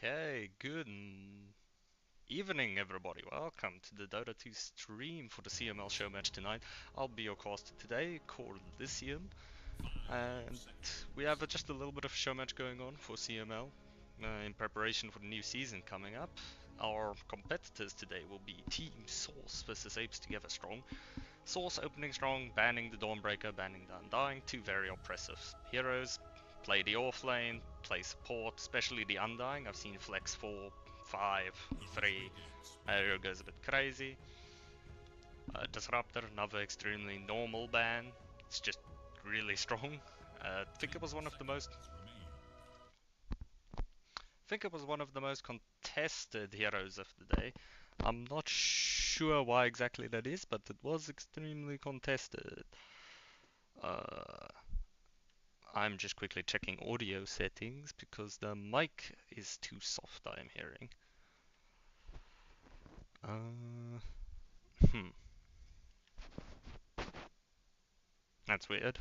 Okay, evening everybody. Welcome to the Dota 2 stream for the CML Showmatch tonight. I'll be your caster today, Corlysium, and we have just a little bit of showmatch going on for CML in preparation for the new season coming up. Our competitors today will be Team Source versus Apes Together Strong. Source opening strong, banning the Dawnbreaker, banning the Undying, two very oppressive heroes. Play the off lane, play support, especially the Undying. I've seen flex 4, 5, 3. Hero goes a bit crazy. Disruptor, another extremely normal ban. It's just really strong. I think it was one of the most contested heroes of the day. I'm not sure why exactly that is, but it was extremely contested. Uh, I'm just quickly checking audio settings because the mic is too soft, I am hearing. Uh, hmm. That's weird.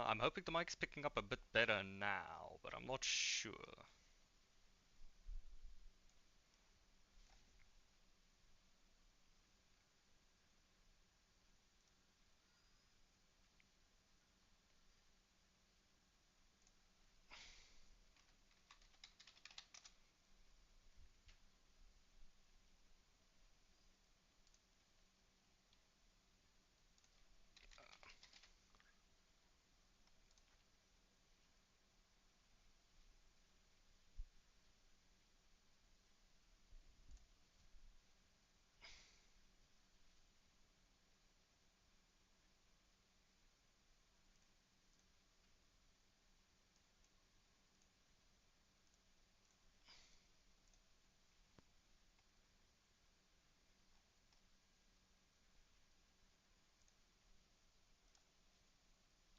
I'm hoping the mic's picking up a bit better now, but I'm not sure.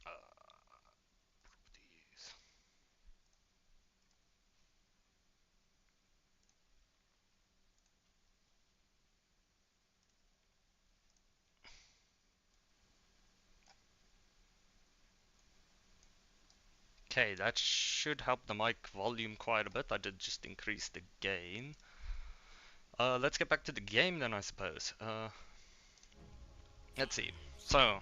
Properties. Okay, that should help the mic volume quite a bit. I did just increase the gain. Let's get back to the game then, I suppose. Let's see. So,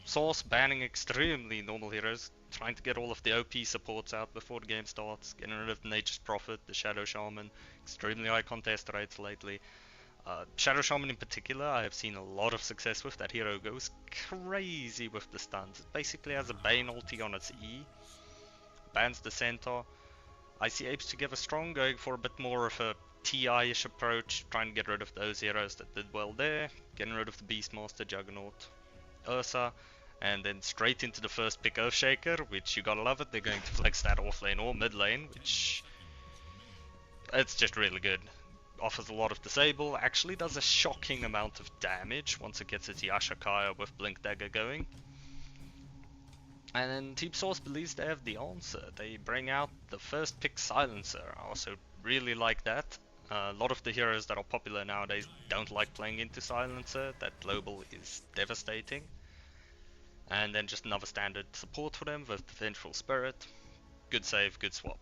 Source banning extremely normal heroes, trying to get all of the OP supports out before the game starts, getting rid of Nature's Prophet, the Shadow Shaman, extremely high contest rates lately. Shadow Shaman in particular, I have seen a lot of success with. That hero goes crazy with the stuns. It basically has a Bane ulti on its E, bans the Centaur. I see Apes Together Strong going for a bit more of a TI-ish approach, trying to get rid of those heroes that did well there, getting rid of the Beastmaster, Juggernaut, Ursa, and then straight into the first pick Earthshaker, which you gotta love it. They're going to flex that off lane or mid lane, which it's just really good. Offers a lot of disable, actually does a shocking amount of damage once it gets its Yashakaya with Blink Dagger going. And then Team Source believes they have the answer. They bring out the first pick Silencer. I also really like that. A lot of the heroes that are popular nowadays don't like playing into Silencer. That global is devastating. And then just another standard support for them with the Vengeful Spirit. Good save, good swap.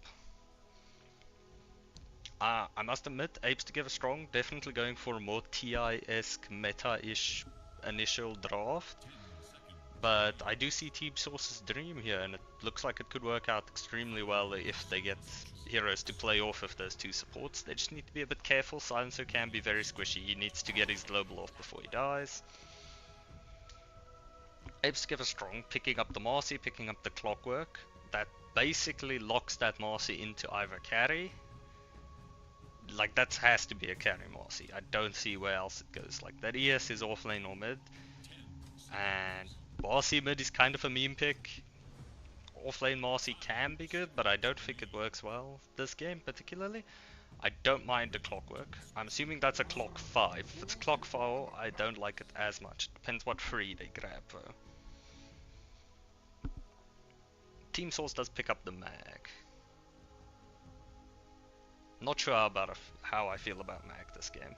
I must admit, Apes Together Strong, definitely going for a more TI-esque, meta-ish initial draft. But I do see Team Source's dream here, and it looks like it could work out extremely well if they get heroes to play off of those two supports. They just need to be a bit careful. Silencer can be very squishy. He needs to get his global off before he dies. Apes Together Strong, picking up the Marcy, picking up the Clockwork. That basically locks that Marcy into either carry. Like, that has to be a carry Marcy. I don't see where else it goes. Like, that ES is off lane or mid. And Marcy mid is kind of a meme pick. Offlane Marcy can be good, but I don't think it works well this game particularly. I don't mind the Clockwork. I'm assuming that's a clock 5. If it's clock 4, I don't like it as much. It depends what free they grab though. Team Source does pick up the mag. Not sure about how I feel about mag this game.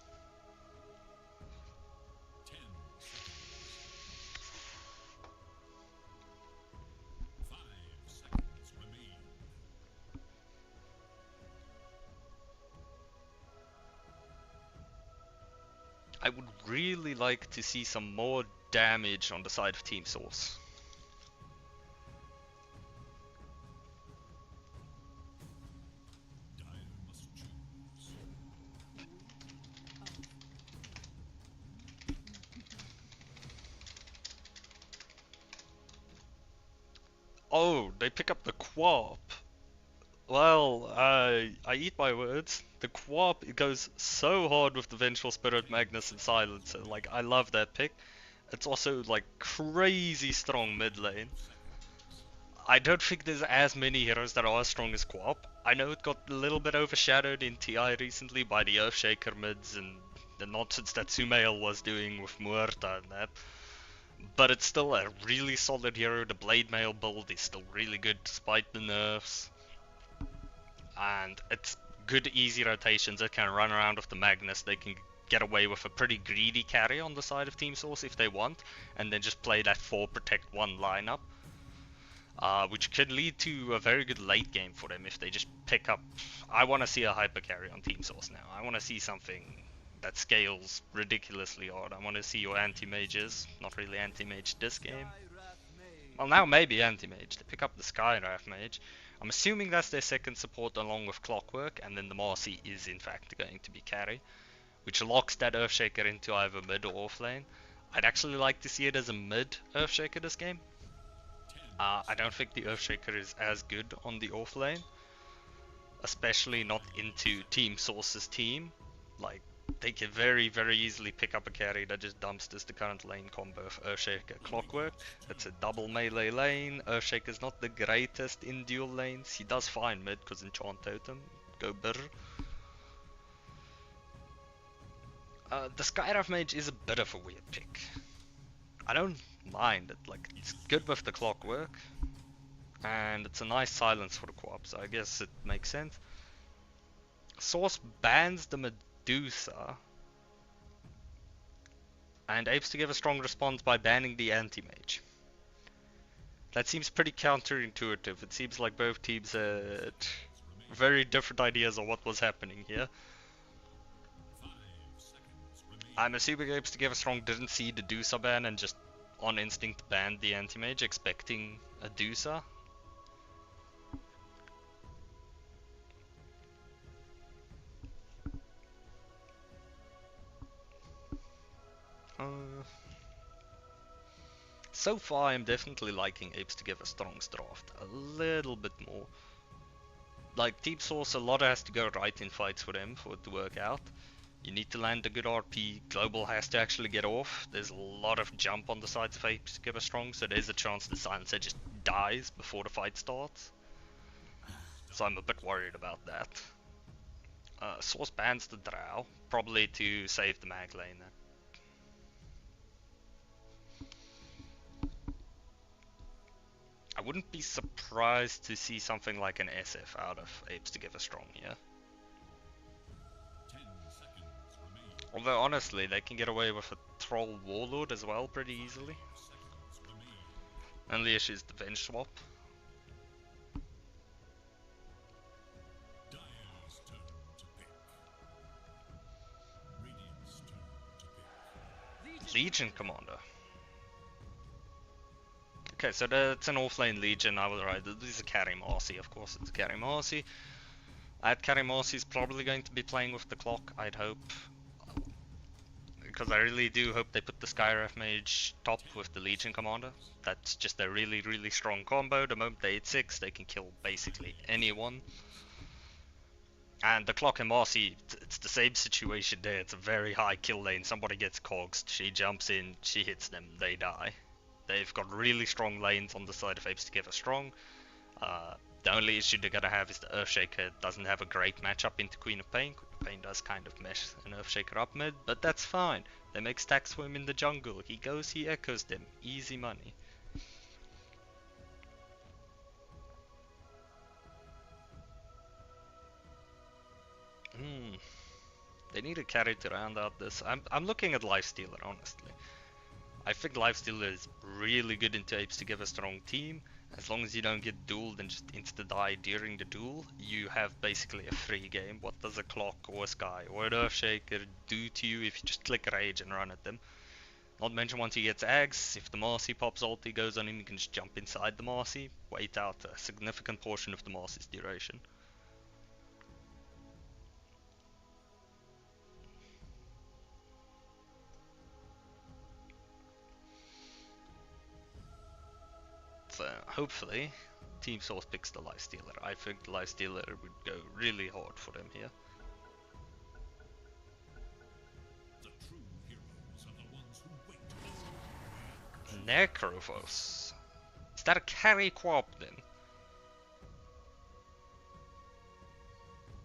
I would really like to see some more damage on the side of Team Source. Oh, they pick up the Quap. Well, I eat my words. The Quap, it goes so hard with the Vengeful Spirit, Magnus, and Silencer. Like, I love that pick. It's also, like, crazy strong mid lane. I don't think there's as many heroes that are as strong as Quap. I know it got a little bit overshadowed in TI recently by the Earthshaker mids and the nonsense that CML was doing with Muerta and that. But it's still a really solid hero. The Blade Mail build is still really good despite the nerfs. And it's good easy rotations. It can run around with the Magnus. They can get away with a pretty greedy carry on the side of Team Source if they want, and then just play that 4 protect 1 lineup. Which could lead to a very good late game for them if they just pick up. I want to see a hyper carry on Team Source now. I want to see something that scales ridiculously hard. I want to see your anti-mages, not really anti-mage this game. Well, now maybe anti-mage. They pick up the Skywrath Mage. I'm assuming that's their second support along with Clockwork, and then the Marcy is in fact going to be carry, which locks that Earthshaker into either mid or off lane. I'd actually like to see it as a mid Earthshaker this game. I don't think the Earthshaker is as good on the off lane, especially not into Team Source's team. Like, they can very, very easily pick up a carry that just dumps this the current lane combo of Earthshaker Clockwork. It's a double melee lane. Earthshaker's not the greatest in dual lanes. He does fine mid because Enchant Totem. Go brr. The Skywrath Mage is a bit of a weird pick. I don't mind it, like, it's good with the Clockwork, and it's a nice silence for the co-op, so I guess it makes sense. Source bans the Medusa, and Apes to give a strong response by banning the anti-mage. That seems pretty counterintuitive. It seems like both teams had very different ideas of what was happening here. I'm assuming Apes to give a strong didn't see the Dusa ban and just on instinct banned the anti-mage, expecting a Dusa. So far I'm definitely liking Apes to give a strong draft a little bit more. Like, Team Source, a lot has to go right in fights for them for it to work out. You need to land a good RP, Global has to actually get off, there's a lot of jump on the sides of Apes to give a strong, so there's a chance the Silencer just dies before the fight starts. So I'm a bit worried about that. Source bans the Drow, probably to save the mag lane then. I wouldn't be surprised to see something like an SF out of Apes to give a strong here. Although honestly, they can get away with a Troll Warlord as well pretty easily. Only issue is the Venge swap. Legion Commander. Okay, so it's an offlane Legion. I was right. This is a carry Marcy, of course. It's a carry Marcy. I'd carry Marcy is probably going to be playing with the clock, I'd hope. Because I really do hope they put the Skywrath Mage top with the Legion Commander. That's just a really, really strong combo. The moment they hit 6, they can kill basically anyone. And the Clock and Marcy, it's the same situation there. It's a very high kill lane. Somebody gets cogs, she jumps in, she hits them, they die. They've got really strong lanes on the side of Apes to give a strong. The only issue they're gonna have is the Earthshaker doesn't have a great matchup into Queen of Pain. Queen of Pain does kind of mesh an Earthshaker up mid, but that's fine. They make stacks for him in the jungle. He goes, he echoes them. Easy money. They need a carry to round out this. I'm looking at Lifestealer, honestly. I think Lifestealer is really good into Apes to give a strong team. As long as you don't get dueled and just insta-die during the duel, you have basically a free game. What does a Clock or a Sky or an Earthshaker do to you if you just click Rage and run at them? Not to mention once he gets Ags, if the Marcy pops ulti goes on him, you can just jump inside the Marcy, wait out a significant portion of the Marcy's duration. So hopefully, Team Source picks the Lifestealer. I think the Lifestealer would go really hard for them here. Necrophos. Is that a carry co-op then?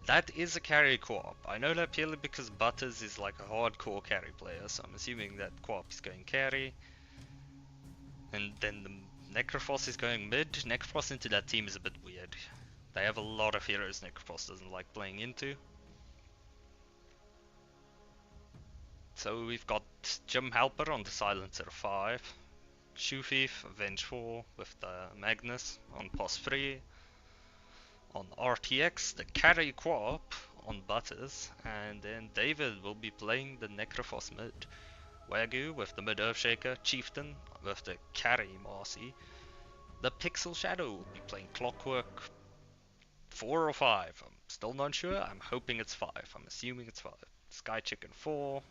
That is a carry co-op. I know that purely because Butters is like a hardcore carry player, so I'm assuming that co-op is going carry. And then the Necrophos is going mid. Necrophos into that team is a bit weird. They have a lot of heroes Necrophos doesn't like playing into. So we've got Jim Helper on the Silencer 5. Shoothief, Avenge 4 with the Magnus on POS 3. On RTX, the carry co-op on Butters, and then David will be playing the Necrophos mid. Wagyu with the mid Earthshaker, Chieftain with the carry Marcy. The Pixel Shadow will be playing Clockwork 4 or 5. I'm still not sure, I'm hoping it's 5. I'm assuming it's 5. Sky Chicken 4.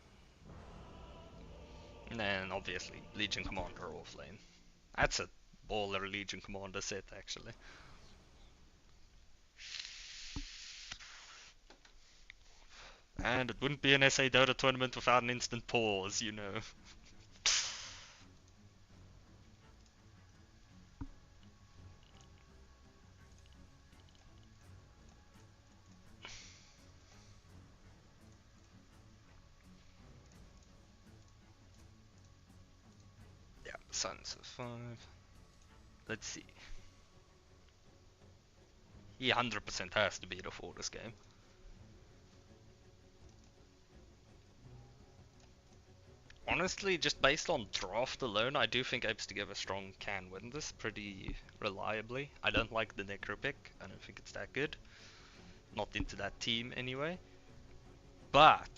And then obviously Legion Commander offlane. That's a baller Legion Commander set actually. And it wouldn't be an SA Dota tournament without an instant pause, you know. Yeah, Suns of 5. Let's see. He 100% has to be the for this game. Honestly, just based on draft alone, I do think Apes Together Strong can win this pretty reliably. I don't like the Necro pick. I don't think it's that good. Not into that team anyway. But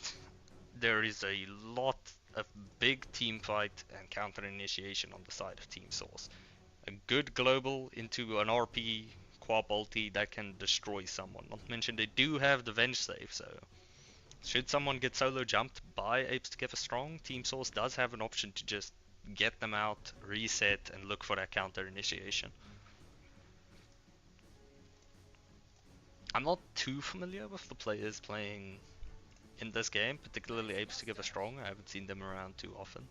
there is a lot of big team fight and counter initiation on the side of Team Source. A good global into an RP Quap ulti that can destroy someone. Not to mention they do have the Venge save, so should someone get solo jumped by Apes Together Strong, Team Source does have an option to just get them out, reset, and look for that counter initiation. I'm not too familiar with the players playing in this game, particularly Apes Together Strong. I haven't seen them around too often.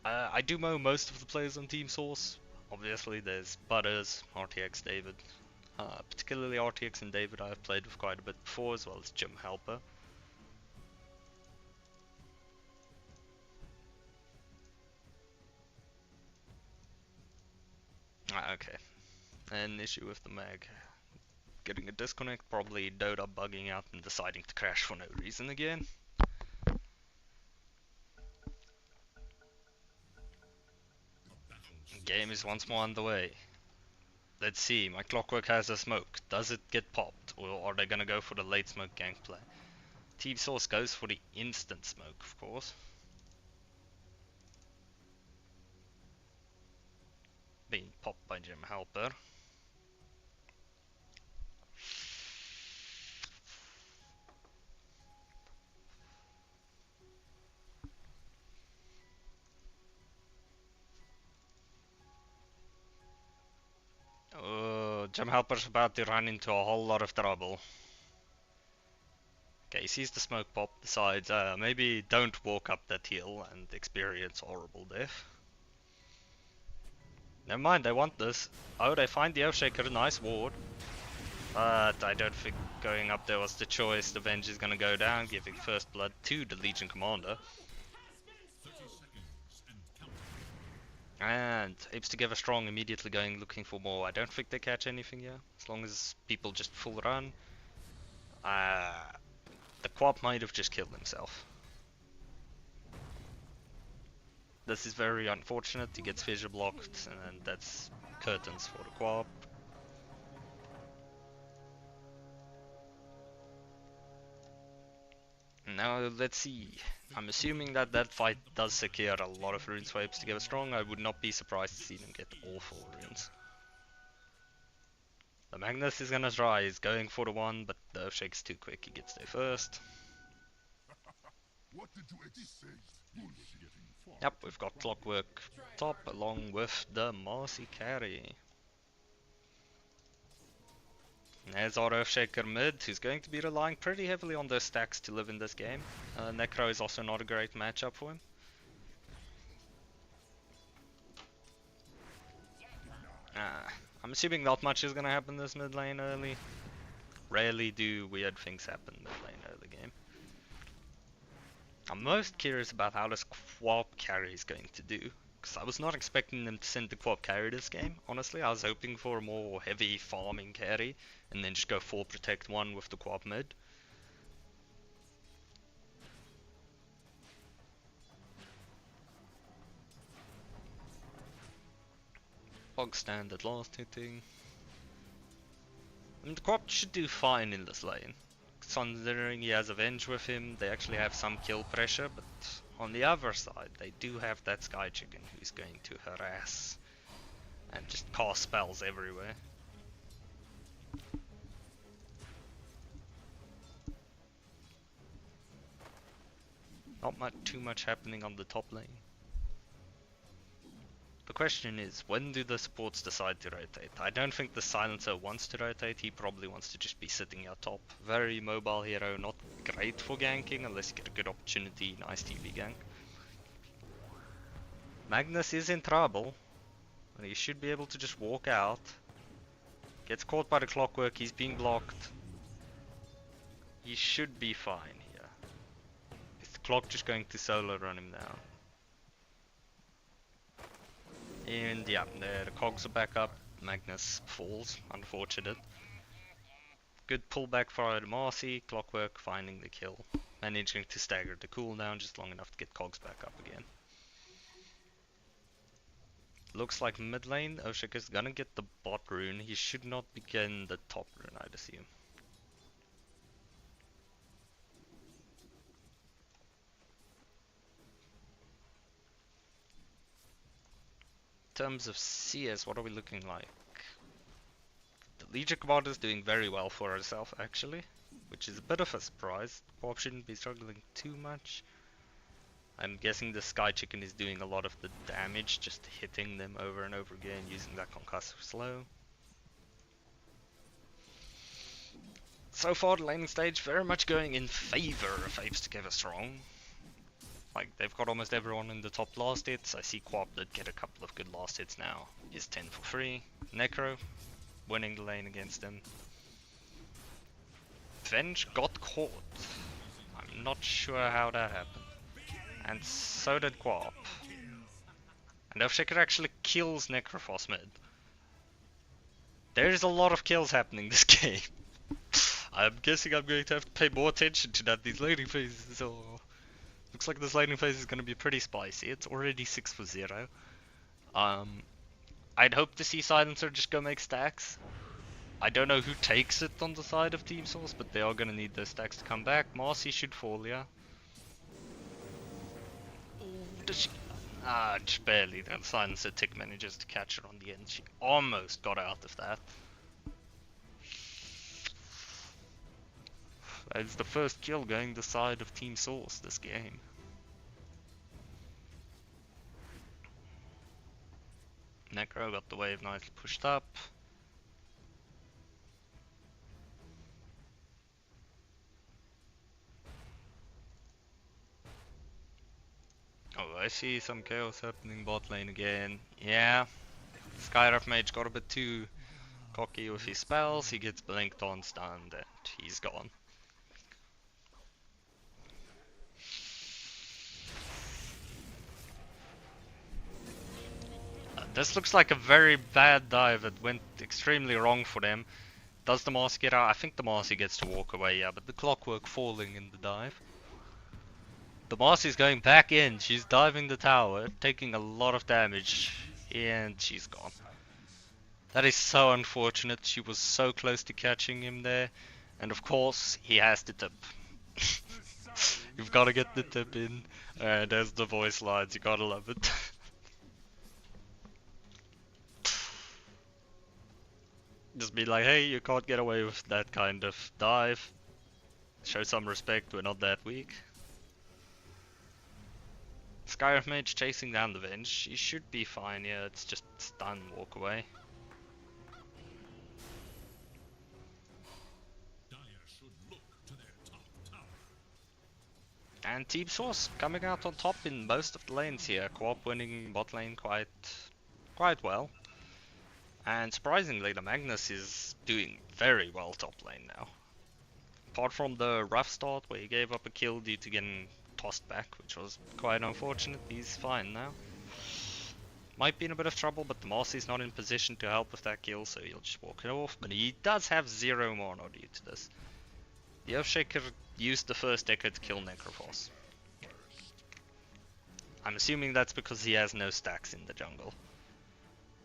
I do know most of the players on Team Source. Obviously, there's Butters, RTX, David. Particularly RTX and David I've played with quite a bit before, as well as Jim Helper. Okay. An issue with the mag. Getting a disconnect, probably Dota bugging out and deciding to crash for no reason again. Game is once more underway. Let's see, my Clockwork has a smoke. Does it get popped, or are they gonna go for the late smoke gank play? Team Source goes for the instant smoke, of course. Being popped by Jim Helper. Oh, Jim Helper's about to run into a whole lot of trouble. Okay, he sees the smoke pop, decides maybe don't walk up that hill and experience horrible death. Never mind, they want this. Oh, they find the Earthshaker, nice ward. But I don't think going up there was the choice. The Venge is gonna go down, giving first blood to the Legion Commander. And Apes Together Strong immediately going looking for more. I don't think they catch anything here, as long as people just full run. The Quap might have just killed himself. This is very unfortunate. He gets fissure blocked, and that's curtains for the Quap. Now let's see. I'm assuming that that fight does secure a lot of rune swipes to get strong. I would not be surprised to see them get all 4 runes. The Magnus is gonna try. He's going for the 1, but the Earthshake's too quick. He gets there first. Yep, we've got Clockwork top along with the Marcy carry. There's our Earthshaker mid, who's going to be relying pretty heavily on those stacks to live in this game. Necro is also not a great matchup for him. I'm assuming not much is gonna happen this mid lane early. Rarely do weird things happen mid lane early game. I'm most curious about how this Quap carry is going to do. Because I was not expecting them to send the Quap carry this game, honestly. I was hoping for a more heavy farming carry, and then just go full protect 1 with the Quap mid. Bog standard last hitting. And the Quap should do fine in this lane. Considering he has Avenge with him, they actually have some kill pressure, but on the other side, they do have that Sky Chicken who's going to harass and just cast spells everywhere. Not too much happening on the top lane. The question is, when do the supports decide to rotate? I don't think the Silencer wants to rotate, he probably wants to just be sitting at top. Very mobile hero, not great for ganking unless you get a good opportunity, nice TV gank. Magnus is in trouble, and he should be able to just walk out. Gets caught by the Clockwork, he's being blocked. He should be fine here. Is the Clock just going to solo run him down? And yeah, the cogs are back up. Magnus falls, unfortunate. Good pullback for the Marcy, Clockwork finding the kill. Managing to stagger the cooldown just long enough to get cogs back up again. Looks like mid lane, Oshik is gonna get the bot rune. He should not begin the top rune, I'd assume. In terms of CS, what are we looking like? The Legion Commander is doing very well for herself, actually, which is a bit of a surprise. Quap shouldn't be struggling too much. I'm guessing the Sky Chicken is doing a lot of the damage, just hitting them over and over again, using that concussive slow. So far, the laning stage very much going in favor of Apes Together Strong. Like, they've got almost everyone in the top last hits. I see Quap that get a couple of good last hits now. Is 10 for free. Necro winning the lane against him. Venge got caught. I'm not sure how that happened. And so did Quap. And Earthshaker actually kills Necrophos mid. There's a lot of kills happening this game. I'm guessing I'm going to have to pay more attention to that these laning phases. So looks like this laning phase is going to be pretty spicy. It's already 6 for 0. I'd hope to see Silencer just go make stacks. I don't know who takes it on the side of Team Source, but they are going to need those stacks to come back. Marcy should fall, yeah. Does she? Just barely. The Silencer tick manages to catch her on the end. She almost got out of that. That's the first kill going the side of Team Source this game. Necro got the wave nicely pushed up. Oh, I see some chaos happening bot lane again. Yeah, Skywrath Mage got a bit too cocky with his spells. He gets blinked on, stunned, and he's gone. This looks like a very bad dive that went extremely wrong for them. Does the Marcy get out? I think the Marcy gets to walk away, yeah, but the Clockwork falling in the dive. The Marcy's going back in. She's diving the tower, taking a lot of damage, and she's gone. That is so unfortunate. She was so close to catching him there, and of course he has the tip. You've got to get the tip in, and there's the voice lines. You gotta love it. Just be like, hey, you can't get away with that kind of dive. Show some respect, we're not that weak. Skyrim Mage chasing down the Venge. He should be fine, yeah, it's just stun, walk away. And Team Source coming out on top in most of the lanes here. Co-op winning bot lane quite well. And surprisingly, the Magnus is doing very well top lane now. Apart from the rough start where he gave up a kill due to getting tossed back, which was quite unfortunate, he's fine now. Might be in a bit of trouble, but the Marcy's not in position to help with that kill, so he'll just walk it off. But he does have 0 mana due to this. The Earthshaker used the first Echo to kill Necrophos. I'm assuming that's because he has no stacks in the jungle.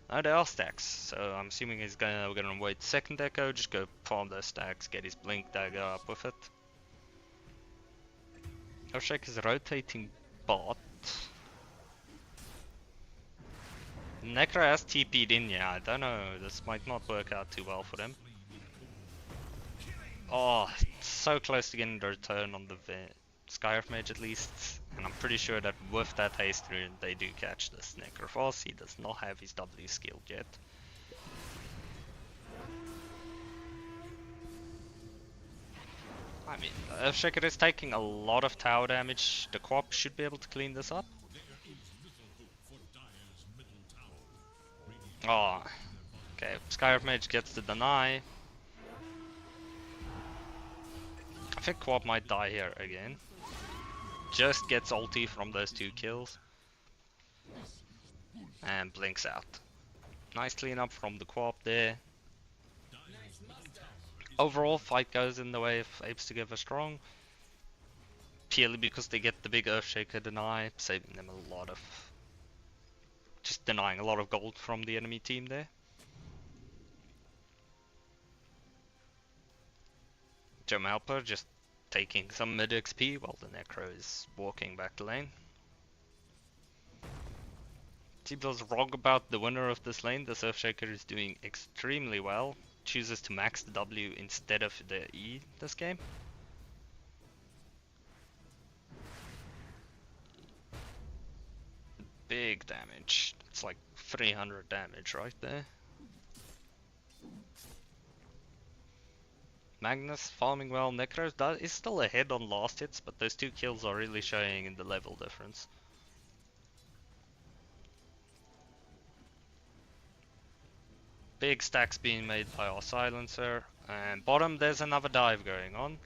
No, there are stacks, so I'm assuming we're gonna wait second Echo, just go farm those stacks, get his Blink Dagger up with it. Earthshaker's rotating bot. Necro has TP'd in, yeah, I don't know, this might not work out too well for them. Oh, so close to getting the return on the Skyrim Mage at least. And I'm pretty sure that with that haste rune they do catch this Necrophos. He does not have his W skilled yet. I mean, Earthshaker is taking a lot of tower damage. The co-op should be able to clean this up. Oh, okay, Skyrim Mage gets the deny. I think co-op might die here again. Just gets ulti from those 2 kills. And blinks out. Nice cleanup from the co-op there. Overall, fight goes in the way of Apes together strong. Purely because they get the big Earthshaker deny, saving them a lot of... just denying a lot of gold from the enemy team there. Helper just taking some mid XP while the Necro is walking back the lane. Team was wrong about the winner of this lane. The Earthshaker is doing extremely well. Chooses to max the W instead of the E this game. Big damage. It's like 300 damage right there. Magnus farming well. Necro is still ahead on last hits, but those 2 kills are really showing in the level difference. Big stacks being made by our silencer. And bottom there's another dive going on.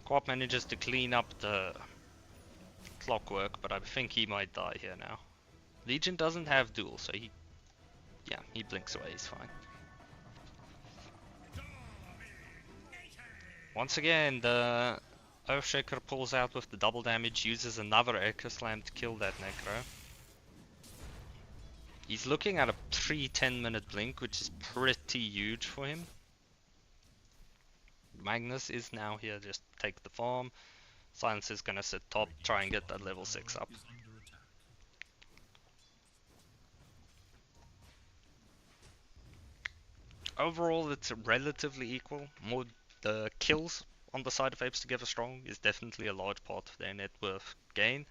Co-op manages to clean up the Clockwork, but I think he might die here now. Legion doesn't have duel, so he blinks away, he's fine. Once again, the Earthshaker pulls out with the double damage, uses another Echo Slam to kill that Necro. He's looking at a 3-10 minute blink, which is pretty huge for him. Magnus is now here, just take the farm. Silence is gonna sit top, try and get that level 6 up. Overall, it's relatively equal. More the kills on the side of Apes Together Strong is definitely a large part of their net worth gain.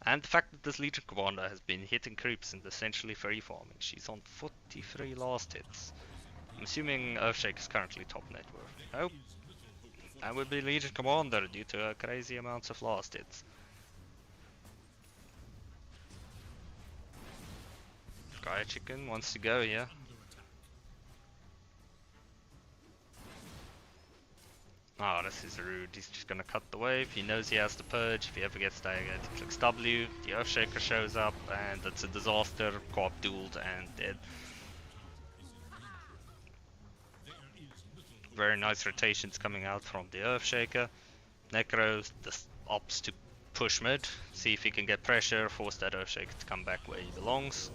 And the fact that this Legion Commander has been hitting creeps and essentially free farming. She's on 43 last hits. I'm assuming Earthshake is currently top net worth. Oh, that would be Legion Commander due to crazy amounts of last hits. Gaia Chicken wants to go, yeah. Oh, this is rude. He's just gonna cut the wave. He knows he has to purge. If he ever gets staggered, he clicks W. The Earthshaker shows up, and it's a disaster. Co-op dueled and dead. Very nice rotations coming out from the Earthshaker. Necro opts to push mid, see if he can get pressure, force that Earthshaker to come back where he belongs.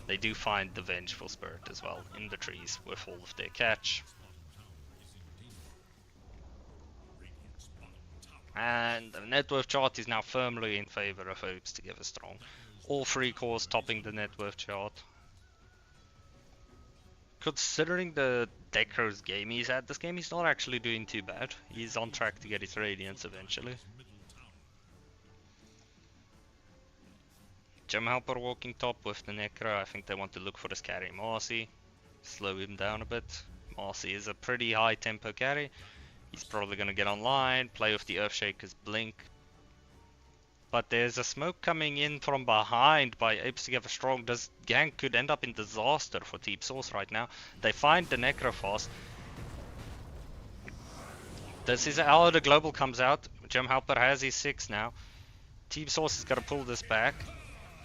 They do find the Vengeful Spirit as well in the trees with all of their catch. And the net worth chart is now firmly in favor of Apes together strong. All three cores topping the net worth chart. Considering the Necro's game he's at, this game he's not actually doing too bad. He's on track to get his Radiance eventually. Gem Helper walking top with the Necro. I think they want to look for this carry Marcy. Slow him down a bit. Marcy is a pretty high tempo carry. He's probably gonna get online, play with the Earthshaker's blink. But there's a smoke coming in from behind by Apes Together Strong. This gank could end up in disaster for Team Source right now. They find the Necro fast. This is how the global comes out. Gem Helper has his 6 now. Team Source is gonna pull this back.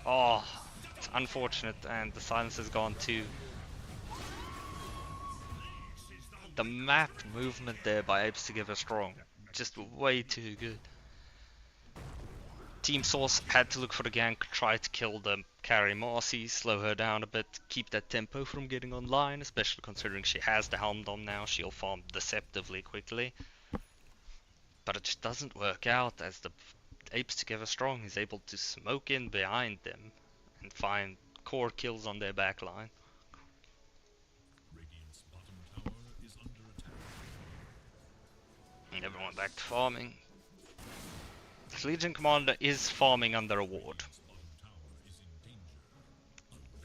Oh, it's unfortunate, and the silence is gone too. The map movement there by Apes Together Strong, just way too good. Team Source had to look for the gank, try to kill the carry Marcy, slow her down a bit, keep that tempo from getting online, especially considering she has the Helm Dome now, she'll farm deceptively quickly. But it just doesn't work out as the Apes Together Strong is able to smoke in behind them and find core kills on their backline. And everyone back to farming. The Legion Commander is farming under a ward.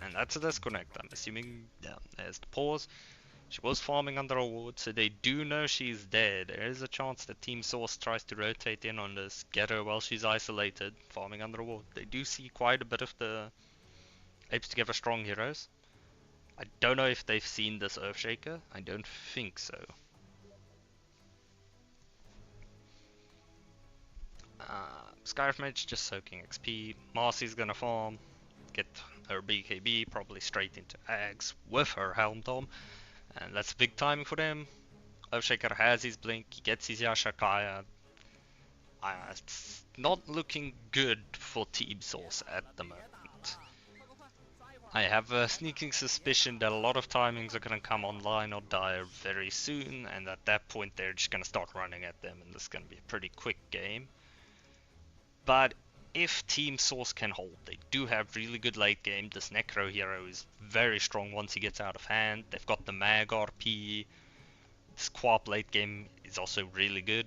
And that's a disconnect, I'm assuming. Yeah, there's the pause. She was farming under a ward, so they do know she's dead. There is a chance that Team Source tries to rotate in on this, get her while she's isolated, farming under a ward. They do see quite a bit of the Apes Together Strong heroes. I don't know if they've seen this Earthshaker. I don't think so. Scarf Mage just soaking XP. Marcy's gonna farm, get her BKB probably straight into Ags with her Helm Dome, and that's big timing for them. Earthshaker has his blink, he gets his Yashakaya. It's not looking good for Team Source at the moment. I have a sneaking suspicion that a lot of timings are gonna come online or die very soon, and at that point they're just gonna start running at them, and this is gonna be a pretty quick game. But if Team Source can hold, they do have really good late game. This Necro hero is very strong once he gets out of hand. They've got the Mag RP. This Quap late game is also really good.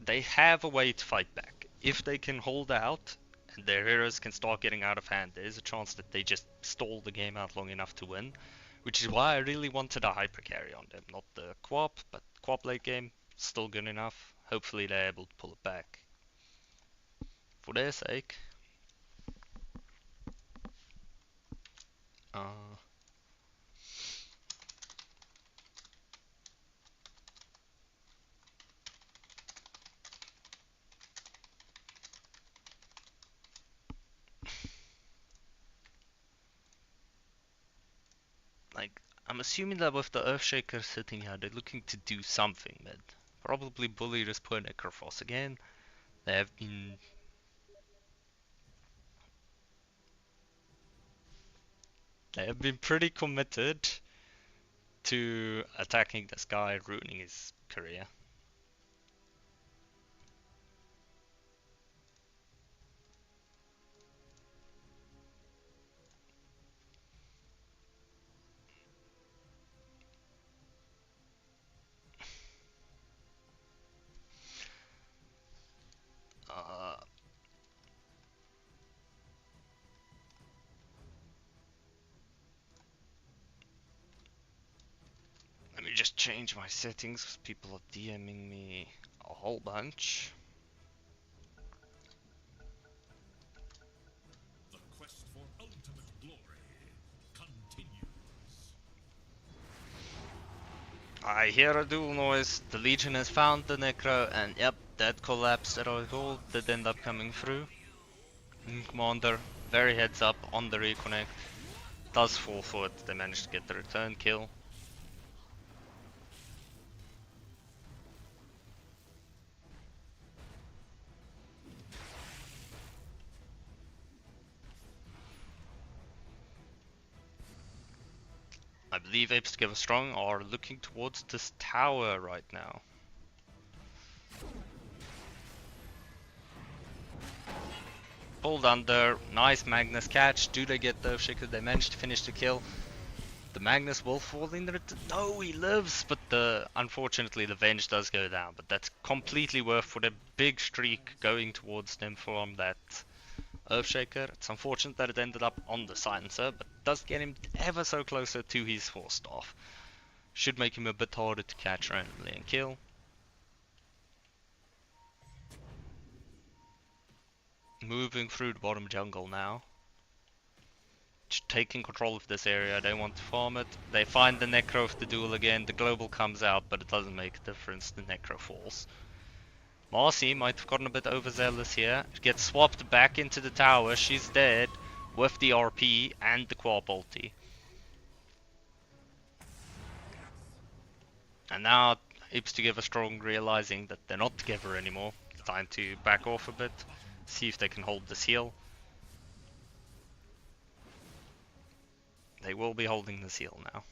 They have a way to fight back. If they can hold out and their heroes can start getting out of hand, there is a chance that they just stall the game out long enough to win. Which is why I really wanted a hyper carry on them. Not the Quap, but Quap late game, still good enough. Hopefully they're able to pull it back. For their sake. Like, I'm assuming that with the Earthshaker sitting here, they're looking to do something mid. Probably bully this poor Necrophos again. They have been pretty committed to attacking this guy, ruining his career. Let me just change my settings because people are DMing me a whole bunch. The quest for ultimate glory continues. I hear a dual noise. The Legion has found the Necro, and yep, that collapse that I called did end up coming through. Commander, very heads up on the reconnect. Does fall for it. They managed to get the return kill. believe Apes Together Strong are looking towards this tower right now. Pulled under, nice Magnus catch. Do they get the Earthshaker? They managed to finish the kill. The Magnus will fall in there. No, he lives, but unfortunately the Venge does go down. But that's completely worth for the big streak going towards them from that Earthshaker. It's unfortunate that it ended up on the Silencer, but it does get him ever so closer to his 4-staff. Should make him a bit harder to catch randomly and kill. Moving through the bottom jungle now. Taking control of this area, they want to farm it. They find the Necro of the duel again. The global comes out, but it doesn't make a difference. The Necro falls. Marcy might have gotten a bit overzealous here. Gets swapped back into the tower. She's dead with the RP and the Quap ulti. And now Apes Together Strong realizing that they're not together anymore. It's time to back off a bit. See if they can hold this heal. They will be holding the seal now.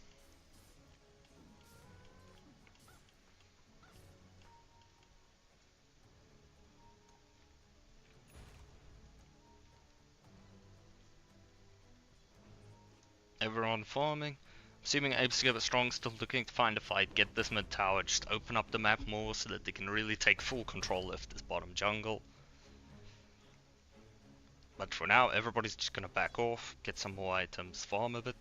Everyone farming. Assuming Apes Together Strong still looking to find a fight, get this mid tower, just open up the map more so that they can really take full control of this bottom jungle. But for now, everybody's just gonna back off, get some more items, farm a bit.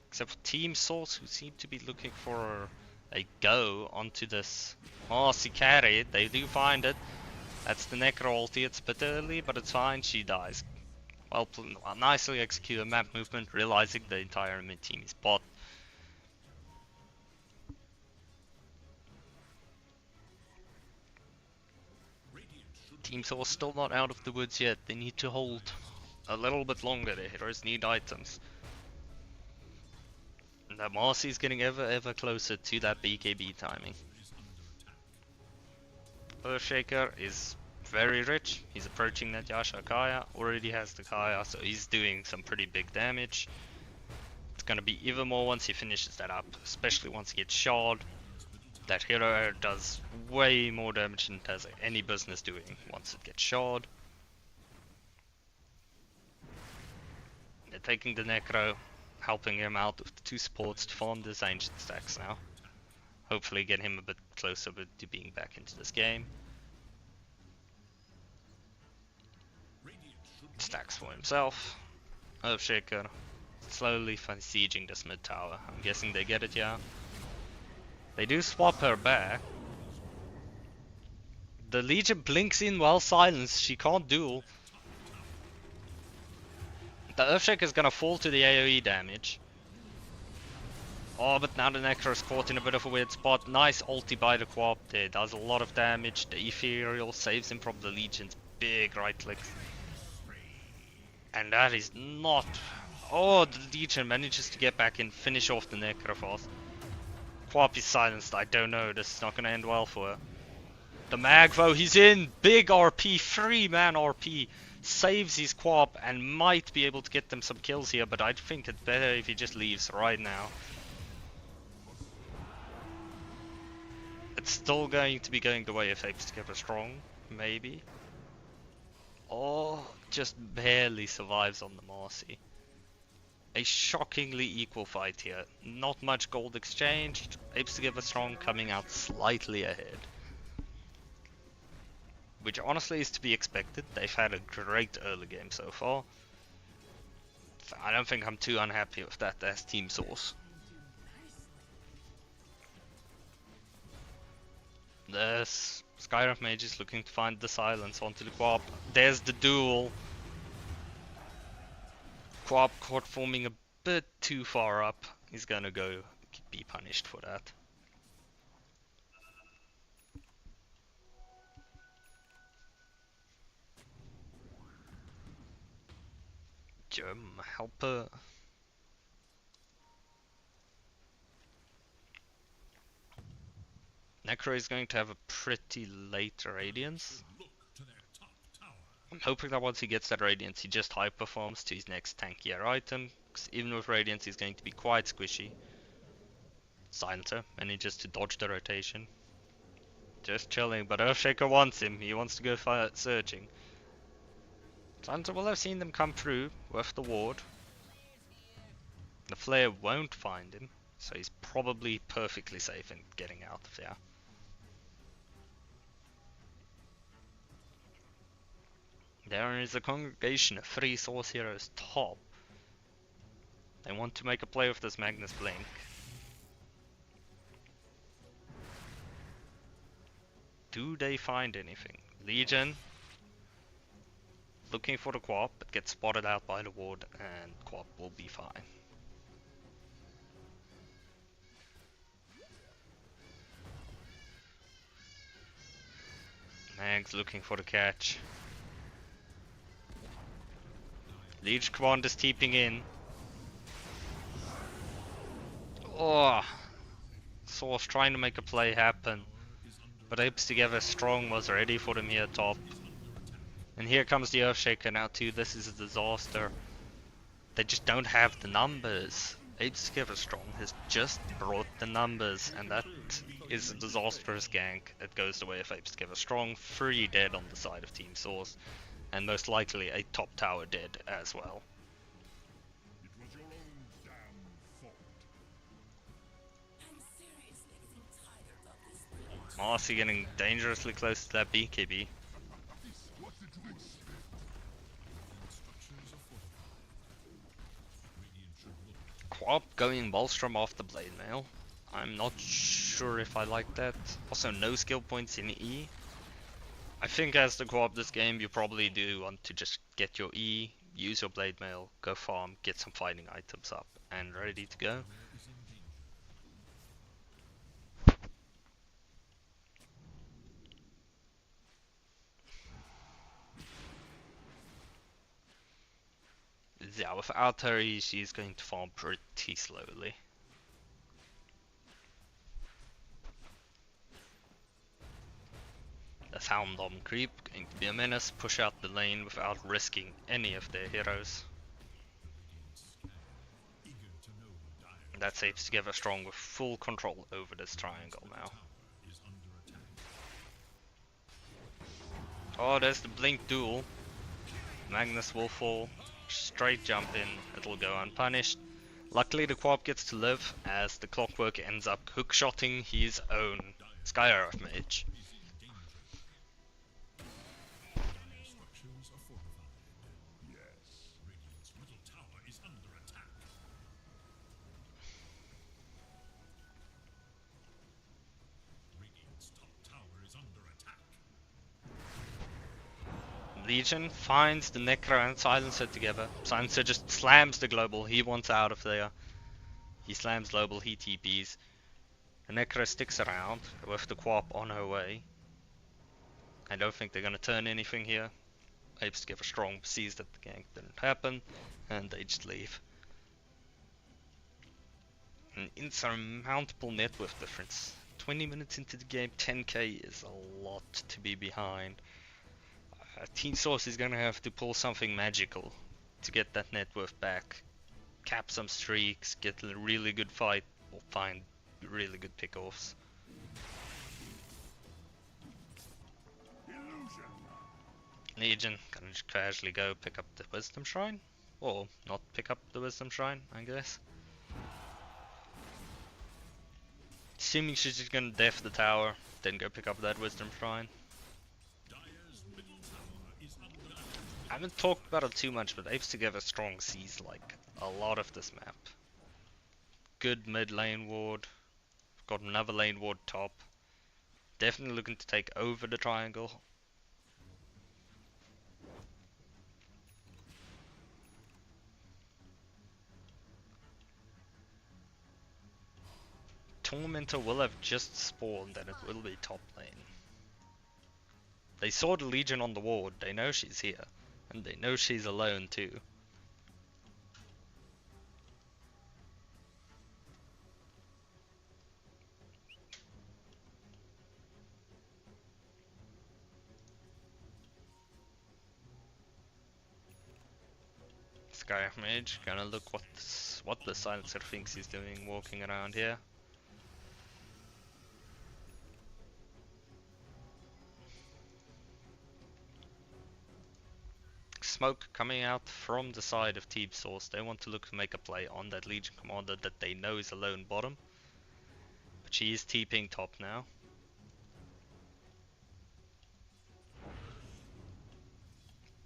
Except for Team Source, who seem to be looking for a go onto this Marcy carry. They do find it. That's the Necro ulti. It's a bit early, but it's fine. She dies. Well, nicely executed map movement, realizing the entire mid team is bot. Team Source still not out of the woods yet. They need to hold a little bit longer. The heroes need items. And that Marcy is getting ever closer to that BKB timing. Earthshaker is very rich. He's approaching that Yasha Kaya. Already has the Kaya, so he's doing some pretty big damage. It's gonna be even more once he finishes that up, especially once he gets shard. That hero does way more damage than it has any business doing once it gets shard. They're taking the Necro, helping him out with the 2 supports to farm these ancient stacks now. Hopefully get him a bit closer to being back into this game. Stacks for himself. Earthshaker slowly sieging this mid tower. I'm guessing they get it, yeah. They do swap her back. The Legion blinks in while silenced. She can't duel. The Earthshaker is gonna fall to the AoE damage. Oh, but now the Necro is caught in a bit of a weird spot. Nice ulti by the Quap there. Does a lot of damage. The Ethereal saves him from the Legion's big right click. And that is not... Oh, the Legion manages to get back and finish off the Necro fast. Quap is silenced. I don't know. This is not going to end well for her. The Mag though, he's in. Big RP. 3-man RP. Saves his Quap and might be able to get them some kills here. But I think it's better if he just leaves right now. It's still going to be going the way of Apes Together Strong. Maybe. Oh, just barely survives on the Marcy. A shockingly equal fight here. Not much gold exchanged. Apes Together Strong coming out slightly ahead. Which honestly is to be expected. They've had a great early game so far. I don't think I'm too unhappy with that as Team Source. There's Skyrim Mage is looking to find the silence onto the Quap. There's the duel. Quap caught forming a bit too far up. He's gonna go be punished for that. Gem helper. Necro is going to have a pretty late Radiance. I'm hoping that once he gets that Radiance, he just high performs to his next tankier item. Because even with Radiance, he's going to be quite squishy. Silencer manages to dodge the rotation. Just chilling, but Earthshaker wants him. He wants to go searching. Silencer will have seen them come through with the ward. The flare won't find him, so he's probably perfectly safe in getting out of there. There is a congregation of 3 Source Heroes top. They want to make a play with this Magnus Blink. Do they find anything? Legion looking for the Quap, but gets spotted out by the ward, and Quap will be fine. Mag's looking for the catch. Leech Command is TPing in. Oh, Source trying to make a play happen, but Apes Together Strong was ready for them here top. And here comes the Earthshaker now too. This is a disaster. They just don't have the numbers. Apes Together Strong has just brought the numbers, and that is a disastrous gank. It goes the way of Apes Together Strong. 3 dead on the side of Team Source, and most likely a top tower dead as well. Marcy getting dangerously close to that BKB. Quap going Maelstrom off the Blade Mail. I'm not sure if I like that. Also no skill points in E. I think as the Quap this game you probably do want to just get your E, use your Blade Mail, go farm, get some fighting items up and ready to go. Yeah, without her she's going to farm pretty slowly. The Hounddom creep going to be a menace, push out the lane without risking any of their heroes. That's Apes Together Strong with full control over this triangle now. Oh, there's the Blink duel. Magnus will fall. Straight jump in, it'll go unpunished. Luckily the Quap gets to live as the Clockwork ends up hookshotting his own Sky Archmage. Legion finds the Necro and Silencer together. Silencer just slams the global, he wants out of there. He slams global, he TPs. The Necro sticks around with the Quap on her way. I don't think they're gonna turn anything here. Apes Together Strong sees that the gank didn't happen, and they just leave. An insurmountable net worth difference. 20 minutes into the game, 10k is a lot to be behind. Team Source is gonna have to pull something magical to get that net worth back. Cap some streaks, get a really good fight, or find really good pickoffs. Legion gonna just casually go pick up the Wisdom Shrine, or not pick up the Wisdom Shrine, I guess. Assuming she's just gonna def the tower, then go pick up that Wisdom Shrine. I haven't talked about it too much, but Apes Together Strong sees like a lot of this map. Good mid lane ward, got another lane ward top. Definitely looking to take over the triangle. Tormentor will have just spawned and it will be top lane. They saw the Legion on the ward, they know she's here. And they know she's alone too. Sky Mage, gonna look what the Silencer thinks he's doing walking around here. smoke coming out from the side of Team Source. They want to look to make a play on that Legion Commander that they know is alone bottom. But she is TPing top now.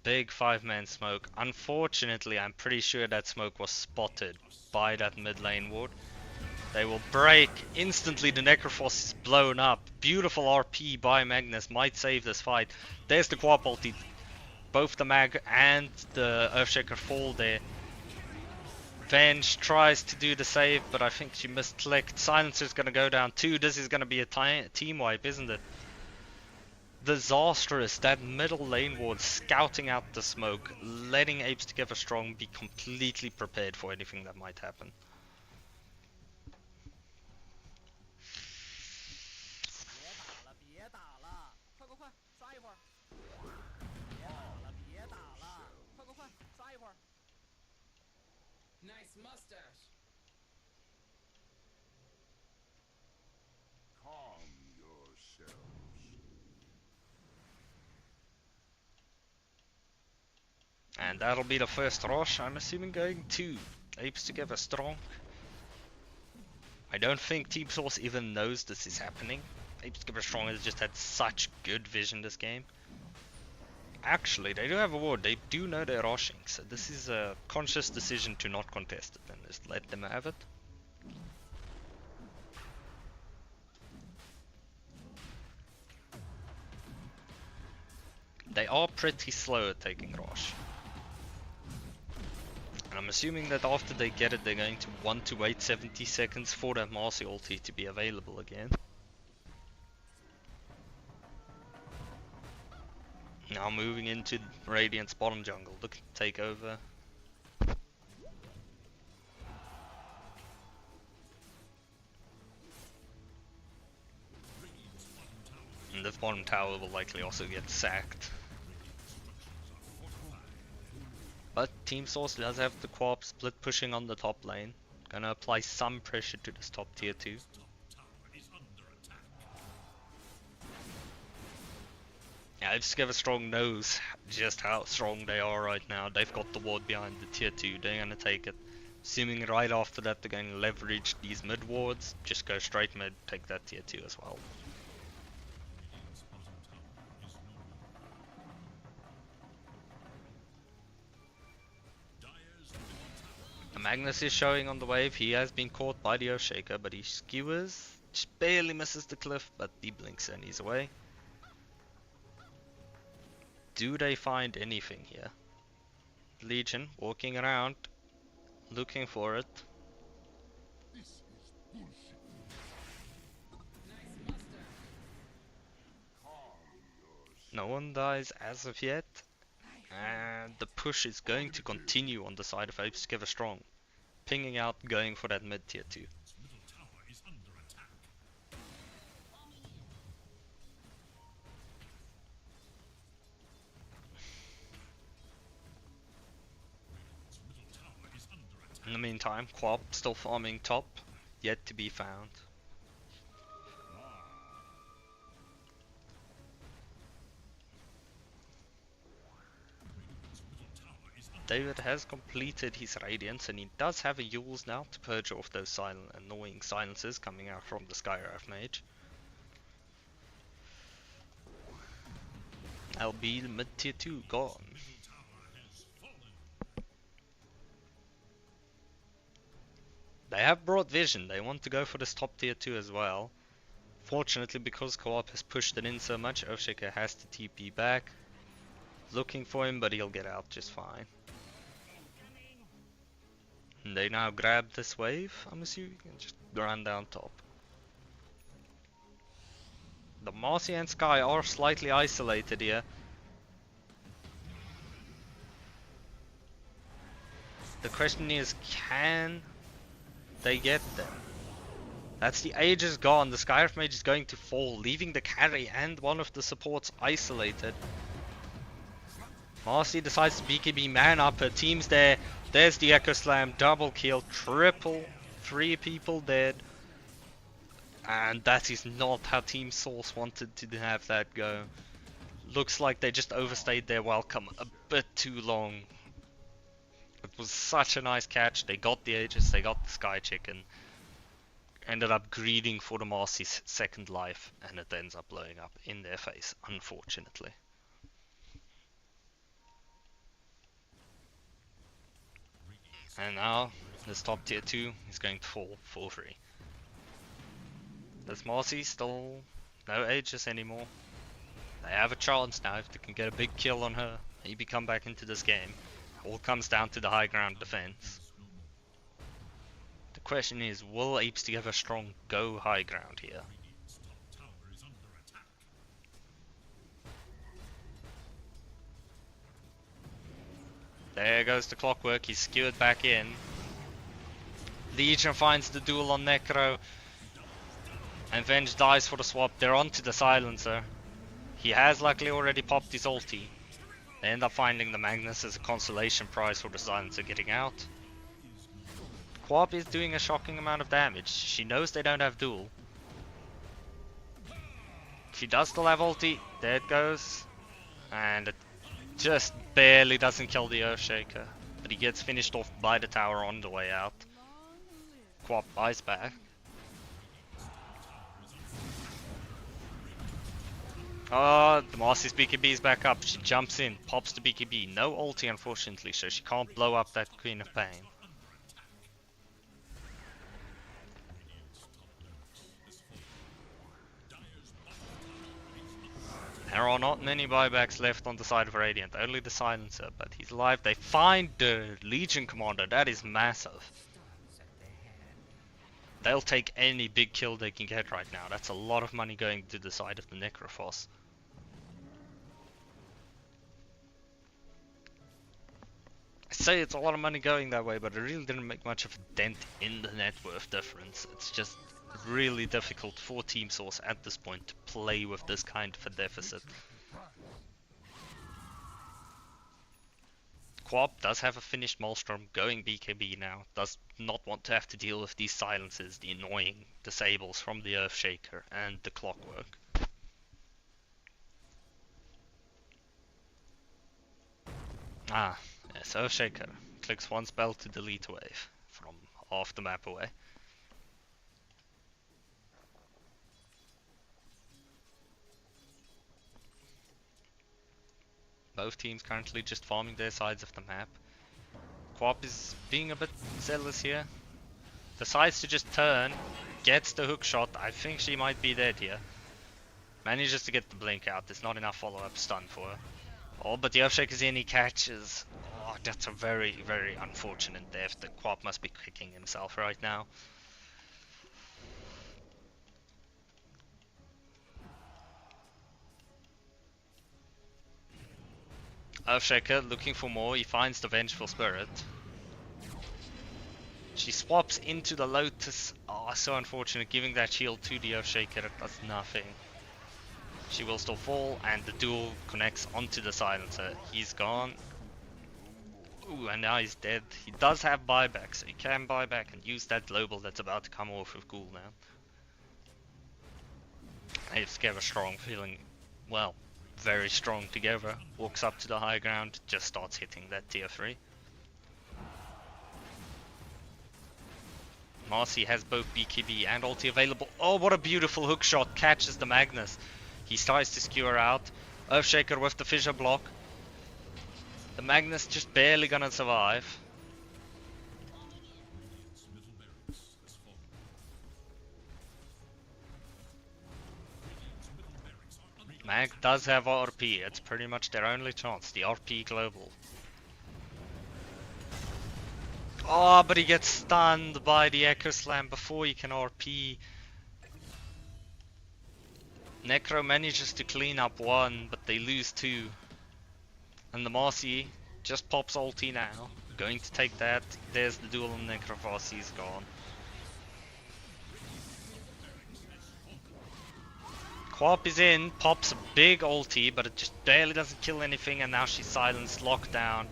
Big 5-man smoke. Unfortunately, I'm pretty sure that smoke was spotted by that mid lane ward. They will break. Instantly the Necrophos is blown up. Beautiful RP by Magnus. Might save this fight. There's the Quap ulti. Both the Mag and the Earthshaker fall there. Venge tries to do the save, but I think she misclicked. Silencer's gonna go down too. This is gonna be a team wipe, isn't it? Disastrous. That middle lane ward scouting out the smoke, letting Apes Together Strong be completely prepared for anything that might happen. Nice mustache. Calm yourselves. And that'll be the first rush, I'm assuming, going to Apes Together Strong. I don't think Team Source even knows this is happening. Apes Together Strong has just had such good vision this game. Actually, they do have a ward. They do know they're rushing, so this is a conscious decision to not contest it and just let them have it. They are pretty slow at taking rush. And I'm assuming that after they get it, they're going to want to wait 70 seconds for that Marcy ulti to be available again. Now moving into Radiant's bottom jungle, looking to take over. And this bottom tower will likely also get sacked. But Team Source does have the co-op split pushing on the top lane. Gonna apply some pressure to this top tier 2. Yeah, Apes Together Strong knows just how strong they are right now. They've got the ward behind the tier 2, they're gonna take it. Assuming right after that they're going to leverage these mid wards, just go straight mid, take that tier 2 as well. Magnus is showing on the wave. He has been caught by the Earthshaker, but he skewers, just barely misses the cliff, but he blinks and he's away. Do they find anything here? Legion walking around, looking for it. This is bullshit. Nice mustache. Calm yourselves. No one dies as of yet. And the push is going to continue on the side of Apes Together Strong. Pinging out, going for that mid tier 2. In the meantime, Quap still farming top, yet to be found. David has completed his Radiance and he does have a Yules now to purge off those annoying silences coming out from the Skywrath Mage. LB the mid tier 2 gone. They have brought vision, they want to go for this top tier 2 as well. Fortunately, because co-op has pushed it in so much, Earthshaker has to TP back. Looking for him, but he'll get out just fine. And they now grab this wave, I'm assuming, and just run down top. The Marcy and Sky are slightly isolated here. The question is, can they get them? That's the Aegis gone, the Skywrath Mage is going to fall, leaving the carry and one of the supports isolated. Marcy decides to BKB man up, her team's there. There's the Echo Slam, double kill, triple, 3 people dead. And that is not how Team Source wanted to have that go. Looks like they just overstayed their welcome a bit too long. It was such a nice catch. They got the Aegis, they got the Sky Chicken. Ended up greeding for the Marcy's second life, and it ends up blowing up in their face, unfortunately. And now, this top tier 2 is going to fall for free. This Marcy still no Aegis anymore. They have a chance now if they can get a big kill on her, maybe come back into this game. All comes down to the high ground defense. The question is, will Apes have a strong go high ground here? There goes the clockwork, he's skewered back in. Legion finds the duel on Necro. And Venge dies for the swap. They're onto the silencer. He has luckily already popped his ulti. They end up finding the Magnus as a consolation prize for the silencer getting out. Quab is doing a shocking amount of damage. She knows they don't have duel. She does still have ulti. There it goes. And it just barely doesn't kill the Earthshaker. But he gets finished off by the tower on the way out. Quab buys back. Oh, the Marcy's BKB is back up. She jumps in, pops the BKB. No ulti, unfortunately, so she can't blow up that Queen of Pain. There are not many buybacks left on the side of Radiant, only the Silencer, but he's alive. They find the Legion Commander, that is massive. They'll take any big kill they can get right now. That's a lot of money going to the side of the Necrophos. I say it's a lot of money going that way, but it really didn't make much of a dent in the net worth difference. It's just really difficult for Team Source at this point to play with this kind of a deficit. Quab does have a finished Maelstrom going BKB now, does not want to have to deal with these silences, the annoying disables from the Earthshaker and the Clockwork. Ah, yes, Earthshaker clicks one spell to delete a wave from half the map away. Both teams currently just farming their sides of the map. Quap is being a bit zealous here. Decides to just turn, gets the hook shot. I think she might be dead here. Manages to get the blink out. There's not enough follow-up stun for her. Oh, but the Earthshaker's in, he catches. Oh, that's a very, very unfortunate death. The Quap must be kicking himself right now. Earthshaker looking for more, he finds the Vengeful Spirit. She swaps into the Lotus. Oh, so unfortunate, giving that shield to the Earthshaker, it does nothing. She will still fall, and the duel connects onto the Silencer. He's gone. Ooh, and now he's dead. He does have buyback, so he can buy back and use that global that's about to come off with Ghoul now. Apes get a strong feeling, well, very strong together. Walks up to the high ground, just starts hitting that tier 3. Marcy has both BKB and ulti available. Oh, what a beautiful hook shot. Catches the Magnus. He tries to skewer out. Earthshaker with the fissure block. The Magnus just barely gonna survive. Mag does have RP. It's pretty much their only chance. The RP global. Oh, but he gets stunned by the Echo Slam before he can RP. Necro manages to clean up one, but they lose two. And the Marcy just pops ulti now. Going to take that. There's the duel on Necrophos, he's gone. Quap is in, pops a big ulti, but it just barely doesn't kill anything, and now she's silenced, locked down,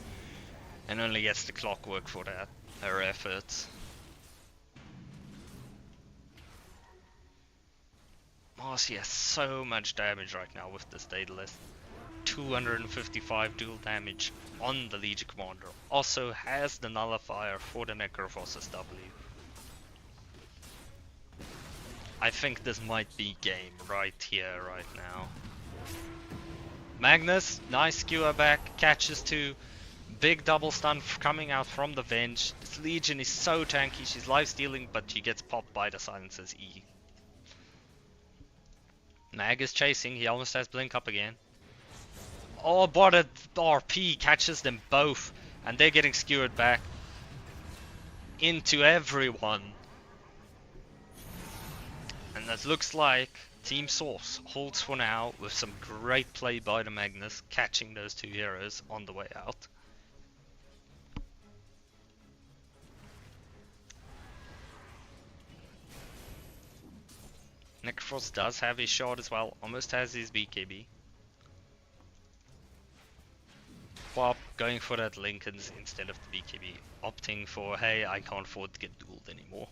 and only gets the Clockwork for that, her efforts. Marcy has so much damage right now with this Daedalus. 255 dual damage on the Legion Commander. Also has the nullifier for the Necrophos's W. I think this might be game right here, right now. Magnus, nice skewer back, catches two. Big double stun coming out from the Venge. This Legion is so tanky, she's life stealing, but she gets popped by the Silencer's E. Mag is chasing, he almost has Blink up again. Oh, but a RP catches them both, and they're getting skewered back into everyone. And that looks like Team Source holds for now with some great play by the Magnus, catching those two heroes on the way out. Necrophos does have his shot as well, almost has his BKB. Pop going for that Lincolns instead of the BKB, opting for, hey, I can't afford to get dueled anymore.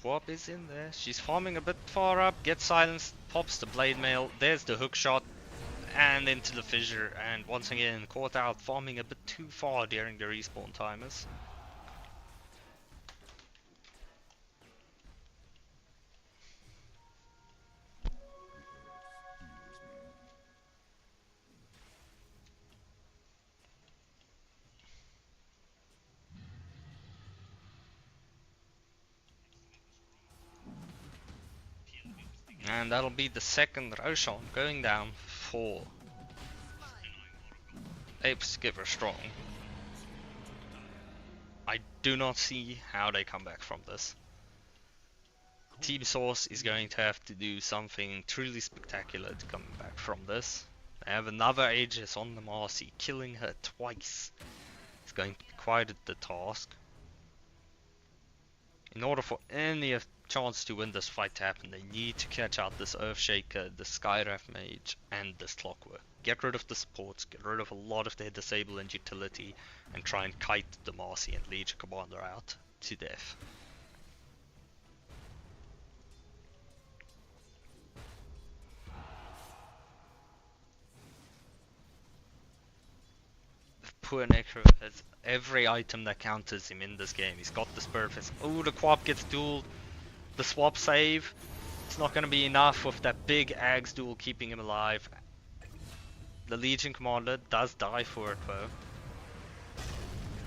Warp is in there. She's farming a bit far up, gets silenced, pops the blade mail, there's the hook shot, and into the fissure, and once again caught out farming a bit too far during the respawn timers. And that'll be the second Roshan going down for Apes give her strong. I do not see how they come back from this. Team Source is going to have to do something truly spectacular to come back from this. They have another Aegis on the Marcy, killing her twice. It's going to be quite the task. In order for any chance to win this fight to happen, they need to catch out this Earthshaker, the Skywrath Mage, and this Clockwork. Get rid of the supports, get rid of a lot of their disable and utility, and try and kite the Marcy and Legion Commander out to death. Poor Necro has every item that counters him in this game. He's got the Spirit Fist. Oh, the Quap gets dueled. The swap save, it's not going to be enough with that big Ags duel keeping him alive. The Legion Commander does die for it though.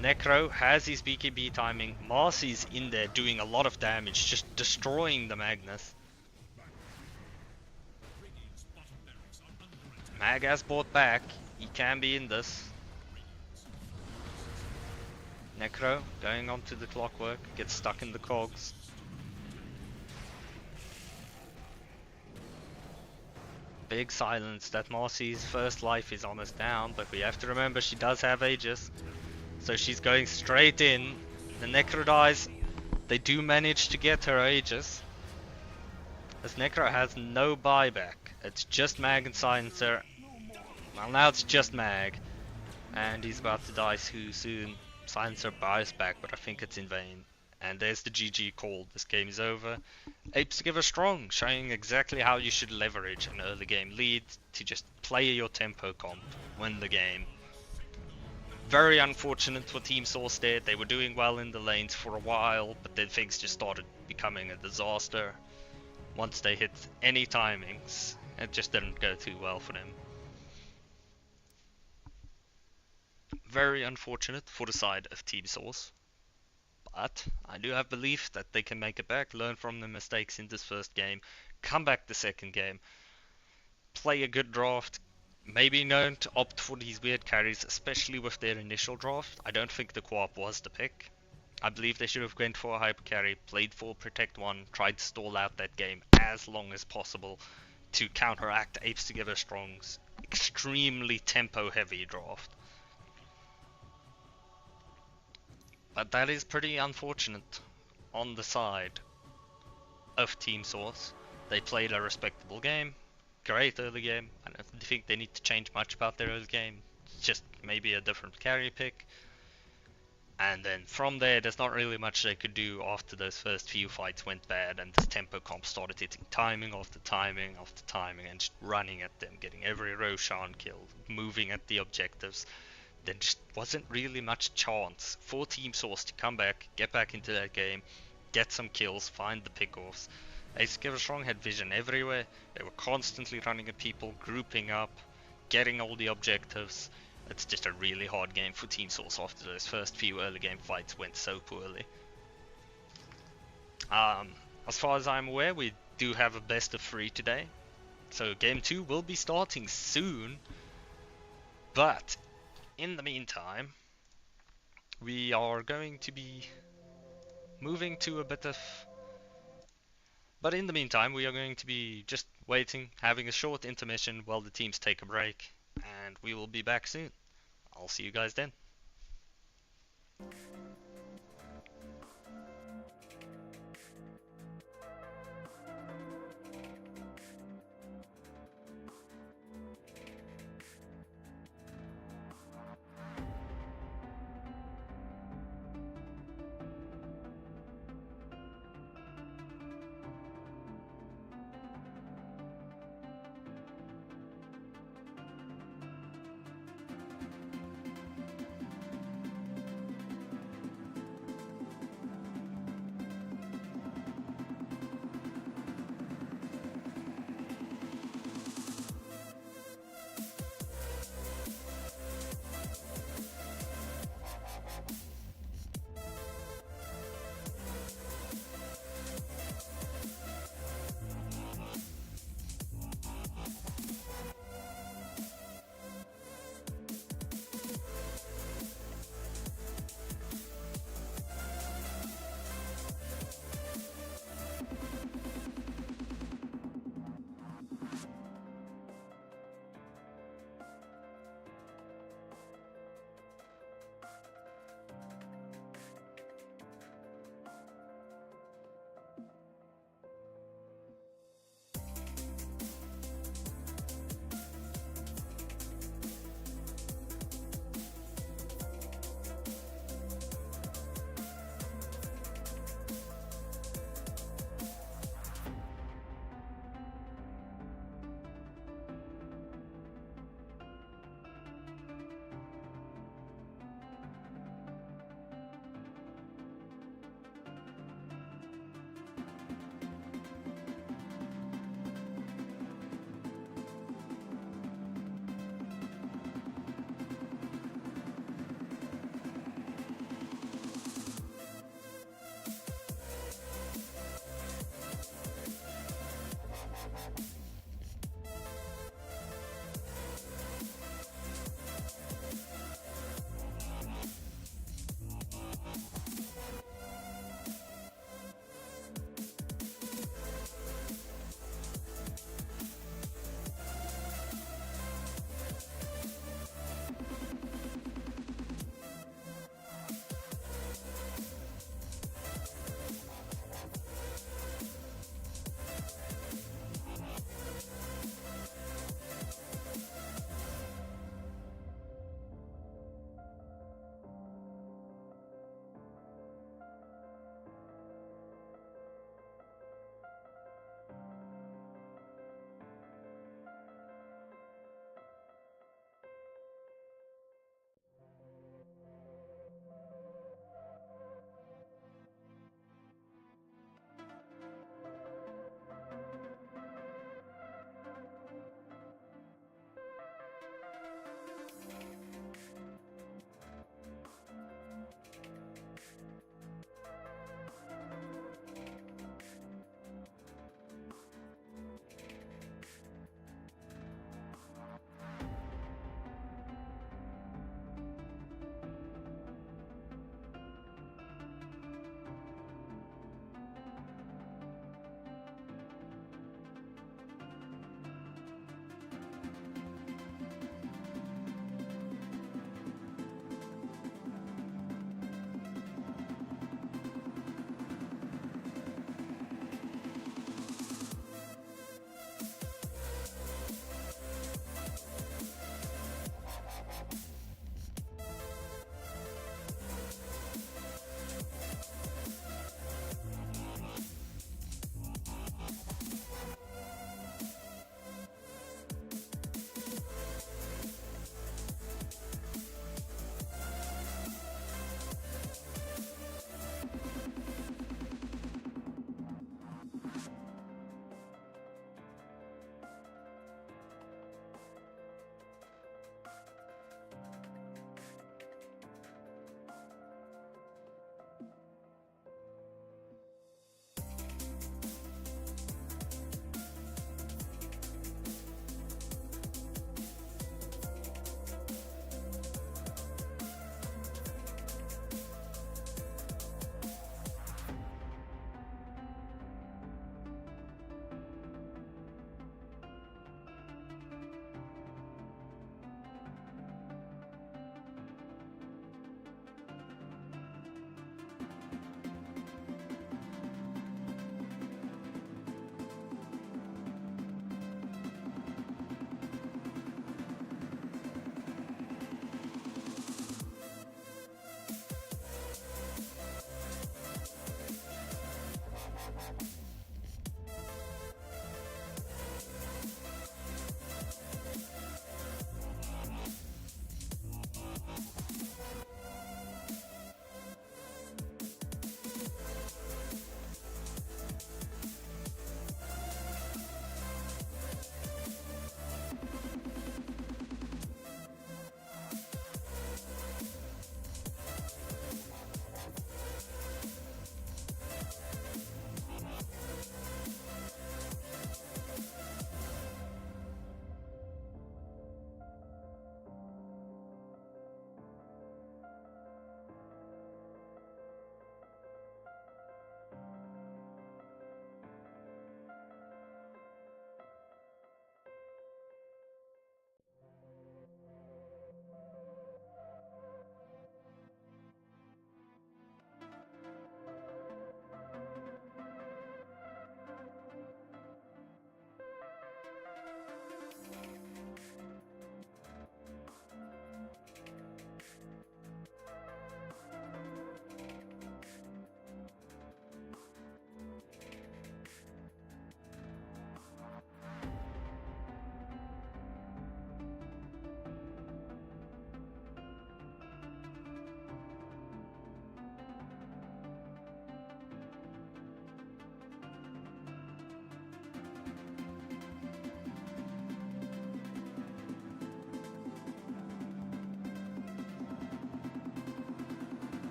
Necro has his BKB timing. Marcy's in there doing a lot of damage, just destroying the Magnus. Mag has bought back. He can be in this. Necro going onto the Clockwork, gets stuck in the cogs. Big silence. That Marcy's first life is almost down, but we have to remember she does have Aegis. So she's going straight in. The Necro dies. They do manage to get her Aegis. As Necro has no buyback. It's just Mag and Silencer. Well, now it's just Mag. And he's about to die too soon. Silencer buys back, but I think it's in vain. And there's the GG call. This game is over. Apes give her strong, showing exactly how you should leverage an early game lead to just play your tempo comp, win the game. Very unfortunate for Team Source there. They were doing well in the lanes for a while, but then things just started becoming a disaster. Once they hit any timings, it just didn't go too well for them. Very unfortunate for the side of Team Source. But I do have belief that they can make it back, learn from the mistakes in this first game, come back the second game, play a good draft, maybe don't opt for these weird carries, especially with their initial draft. I don't think the co-op was the pick. I believe they should have gone for a hyper carry, played for Protect 1, tried to stall out that game as long as possible to counteract Apes Together Strong's extremely tempo heavy draft. But that is pretty unfortunate on the side of Team Source. They played a respectable game, great early game. I don't think they need to change much about their early game. It's just maybe a different carry pick. And then from there, there's not really much they could do after those first few fights went bad and this tempo comp started hitting timing after timing after timing and just running at them, getting every Roshan kill, moving at the objectives. There just wasn't really much chance for Team Source to come back, get back into that game, get some kills, find the pickoffs. Ace Strong had vision everywhere. They were constantly running at people, grouping up, getting all the objectives. It's just a really hard game for Team Source after those first few early game fights went so poorly. As far as I'm aware, we do have a best of 3 today. So game 2 will be starting soon. But in the meantime, we are going to be moving to a bit of... But in the meantime, we are going to be just waiting, having a short intermission while the teams take a break. And we will be back soon. I'll see you guys then.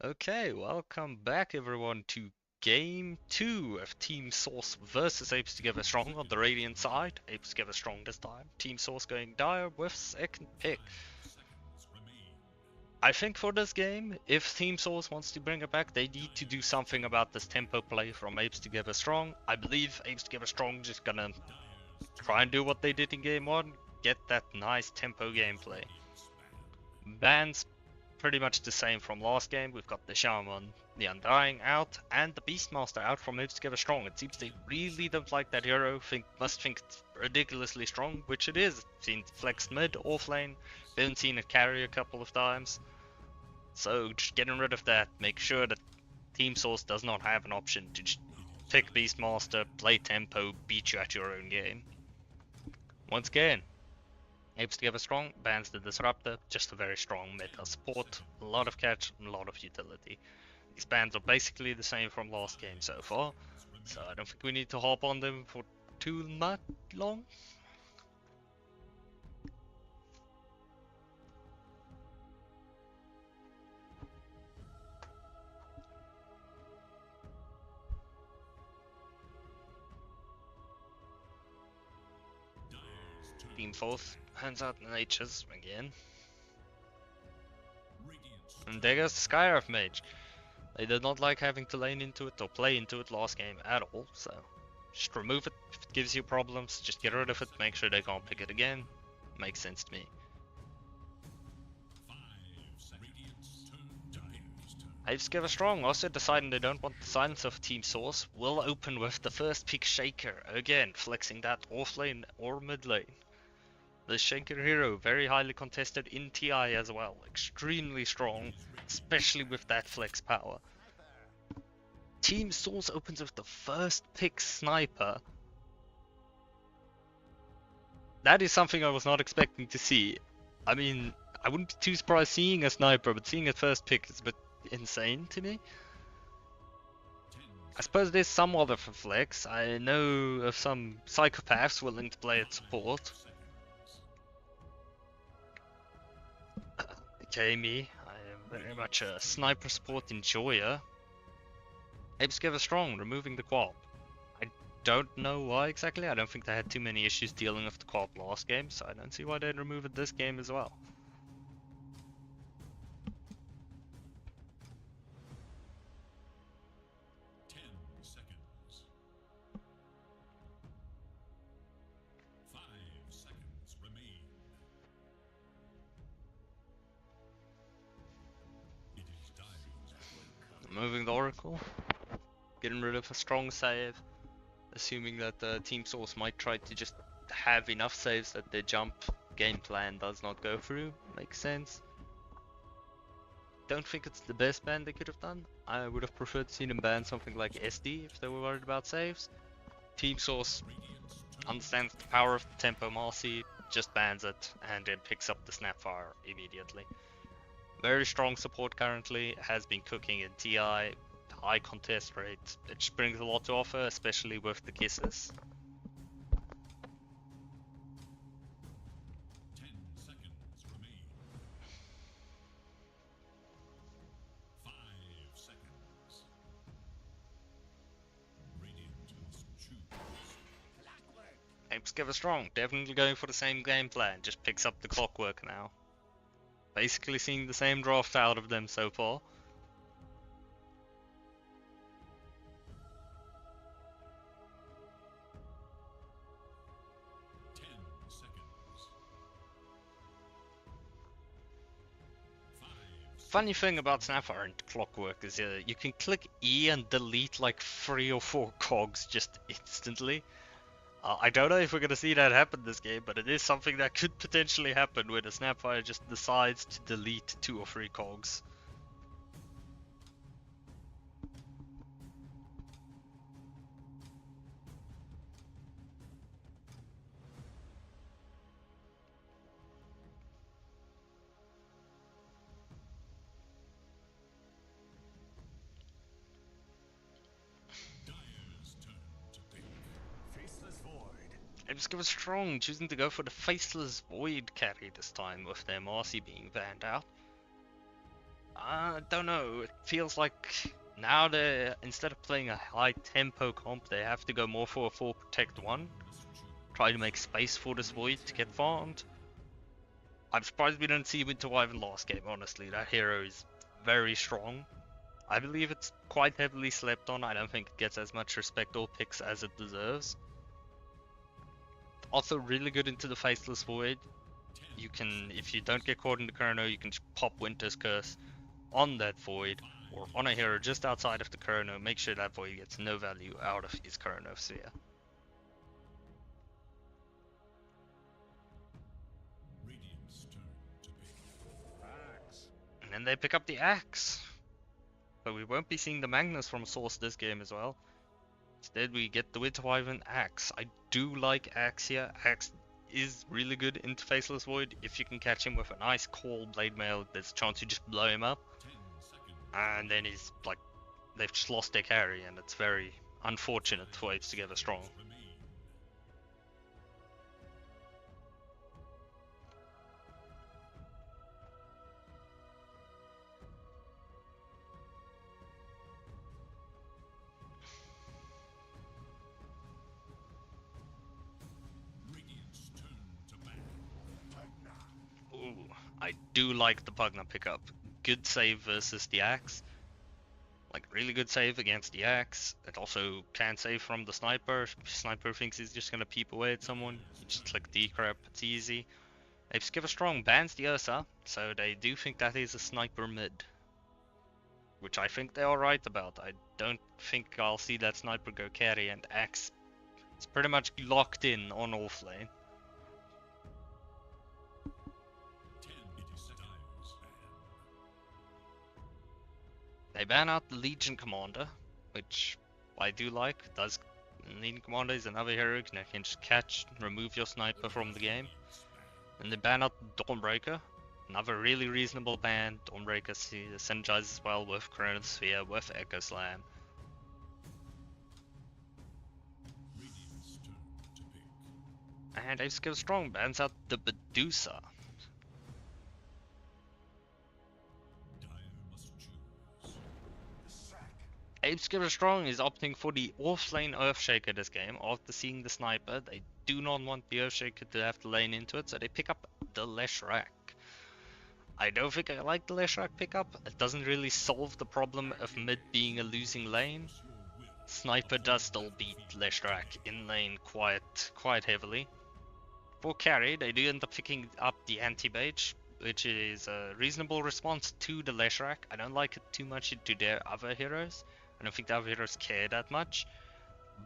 Okay, welcome back everyone to Game 2 of Team Source versus Apes Together Strong on the Radiant side. Apes Together Strong this time. Team Source going dire with second pick. I think for this game, if Team Source wants to bring it back, they need to do something about this tempo play from Apes Together Strong. I believe Apes Together Strong just gonna try and do what they did in Game 1, get that nice tempo gameplay. Bans pretty much the same from last game. We've got the Shaman, the Undying out, and the Beastmaster out from Apes Together Strong. It seems they really don't like that hero, must think it's ridiculously strong, which it is. Seen it flexed mid, off lane, been seen it carry a couple of times. So just getting rid of that, make sure that Team Source does not have an option to just pick Beastmaster, play tempo, beat you at your own game. Once again, Apes Together Strong bans the Disruptor, just a very strong meta support, a lot of catch, and a lot of utility. These bans are basically the same from last game so far, so I don't think we need to hop on them for too much long. Team 4th hands out natures again. And there goes the Skyriff Mage. They did not like having to lane into it or play into it last game at all, so just remove it. If it gives you problems, just get rid of it, make sure they can't pick it again. Makes sense to me. Apes Together Strong also deciding they don't want the silence of Team Source. Will open with the first pick Shaker, again flexing that off lane or mid lane. The Shaker hero, very highly contested in TI as well, extremely strong, especially with that flex power. Team Source opens with the first pick Sniper. That is something I was not expecting to see. I mean, I wouldn't be too surprised seeing a Sniper, but seeing a first pick is a bit insane to me. I suppose there's some other for flex. I know of some psychopaths willing to play at support. Okay, me. I am very much a sniper support enjoyer. Apes Together Strong, removing the Quap. I don't know why exactly. I don't think they had too many issues dealing with the Quap last game, so I don't see why they'd remove it this game as well. Removing the Oracle. Getting rid of a strong save. Assuming that Team Source might try to just have enough saves that their jump game plan does not go through. Makes sense. Don't think it's the best ban they could have done. I would have preferred to see them ban something like SD if they were worried about saves. Team Source understands the power of the Tempo Marcy, just bans it, and then picks up the Snapfire immediately. Very strong support currently, has been cooking in TI, high contest rate. It just brings a lot to offer, especially with the kisses. Apes Together Strong, definitely going for the same game plan, just picks up the clockwork now. Basically seeing the same draft out of them so far. Funny thing about Snapfire and Clockwork is you can click E and delete like 3 or 4 cogs just instantly. I don't know if we're gonna see that happen this game, but it is something that could potentially happen when a Snapfire just decides to delete 2 or 3 cogs. Apes Together Strong, choosing to go for the Faceless Void carry this time with their Marcy being banned out. I don't know, it feels like now they instead of playing a high tempo comp, they have to go more for a 4 protect 1. Try to make space for this void to get farmed. I'm surprised we didn't see Winter Wyvern last game, honestly. That hero is very strong. I believe it's quite heavily slept on. I don't think it gets as much respect or picks as it deserves. Also really good into the Faceless Void. You can, if you don't get caught in the Chrono, you can just pop Winter's Curse on that Void or on a hero just outside of the Chrono. Make sure that Void gets no value out of his Chrono Sphere. And then they pick up the Axe. But we won't be seeing the Magnus from Source this game as well. Instead we get the Winter Wyvern Axe. I do like Axe here. Axe is really good into Faceless Void. If you can catch him with a nice call Blade Mail, there's a chance you just blow him up. And then he's like, they've just lost their carry, and it's very unfortunate for Apes to get a strong. Ooh, I do like the Pugna pickup. Good save versus the Axe. Like, really good save against the Axe. It also can save from the Sniper. If Sniper thinks he's just gonna peep away at someone, you just click decrep, it's easy. Apes give a strong bans the Ursa, so they do think that is a Sniper mid. Which I think they are right about. I don't think I'll see that Sniper go carry, and Axe is pretty much locked in on offlane. They ban out the Legion Commander, which I do like. Legion Commander is another hero that can just catch, remove your sniper from the game. And they ban out Dawnbreaker, another really reasonable ban. Dawnbreaker synergizes well with Chronosphere, with Echo Slam. And Apes Give Strong bans out the Medusa. Apes Give Strong is opting for the offlane Earthshaker this game. After seeing the Sniper, they do not want the Earthshaker to have to lane into it, so they pick up the Leshrac. I don't think I like the Leshrac pickup. It doesn't really solve the problem of mid being a losing lane. Sniper does still beat Leshrac in lane quite heavily. For carry, they do end up picking up the Anti-Mage, which is a reasonable response to the Leshrac. I don't like it too much into their other heroes. I don't think the other heroes care that much.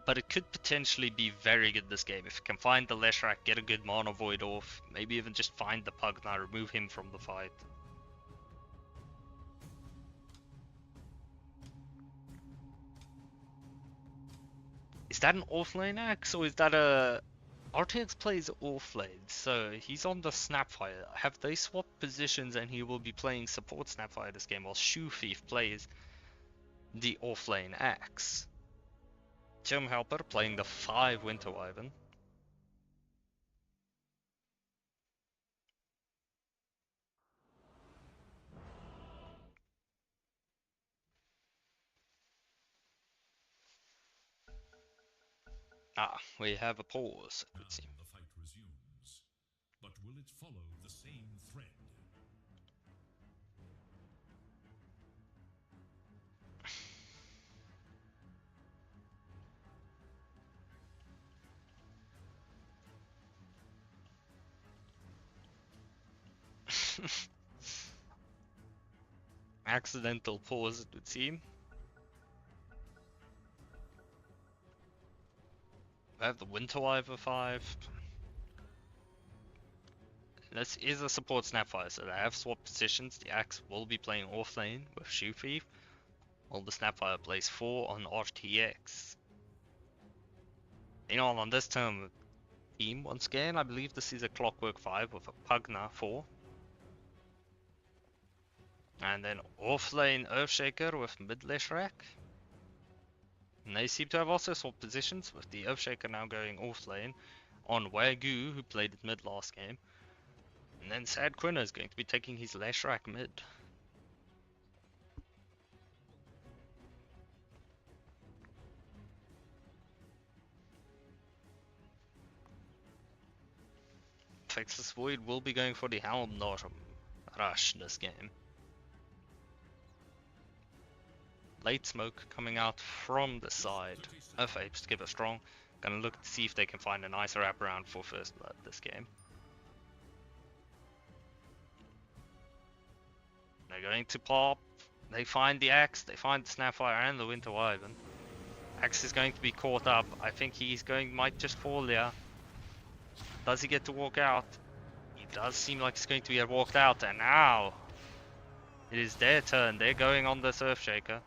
But it could potentially be very good this game. If you can find the Leshrac, get a good Mana Void off, maybe even just find the Pugna, remove him from the fight. Is that an offlane axe, or is that a... RTX plays offlane, so he's on the Snapfire. Have they swapped positions and he will be playing support Snapfire this game while Shoe Thief plays the offlane axe? Jim Helper playing the 5 Winter Wyvern. Ah, we have a pause, it would seem. The fight resumes, but will it follow the same thread? Accidental pause, it would seem. We have the Winter Wyvern 5. This is a support Snapfire, so they have swapped positions. The Axe will be playing offlane with Shoe Thief, while the Snapfire plays 4 on RTX. You know, on this term team, once again, I believe this is a Clockwork 5 with a Pugna 4. And then offlane Earthshaker with mid Leshrac. And they seem to have also swapped positions, with the Earthshaker now going offlane on Wagyu, who played it mid last game. And then Sad Quinna is going to be taking his Leshrac mid. Faceless Void will be going for the Helm, not Rush this game. Late smoke coming out from the side of Apes to give a strong. Gonna look to see if they can find a nicer wraparound for first blood this game. They're going to pop. They find the Axe, they find the Snapfire and the Winter Wyvern. Axe is going to be caught up. I think might just fall there. Does he get to walk out? He does seem like he's going to get walked out, and now it is their turn. They're going on the Surfshaker.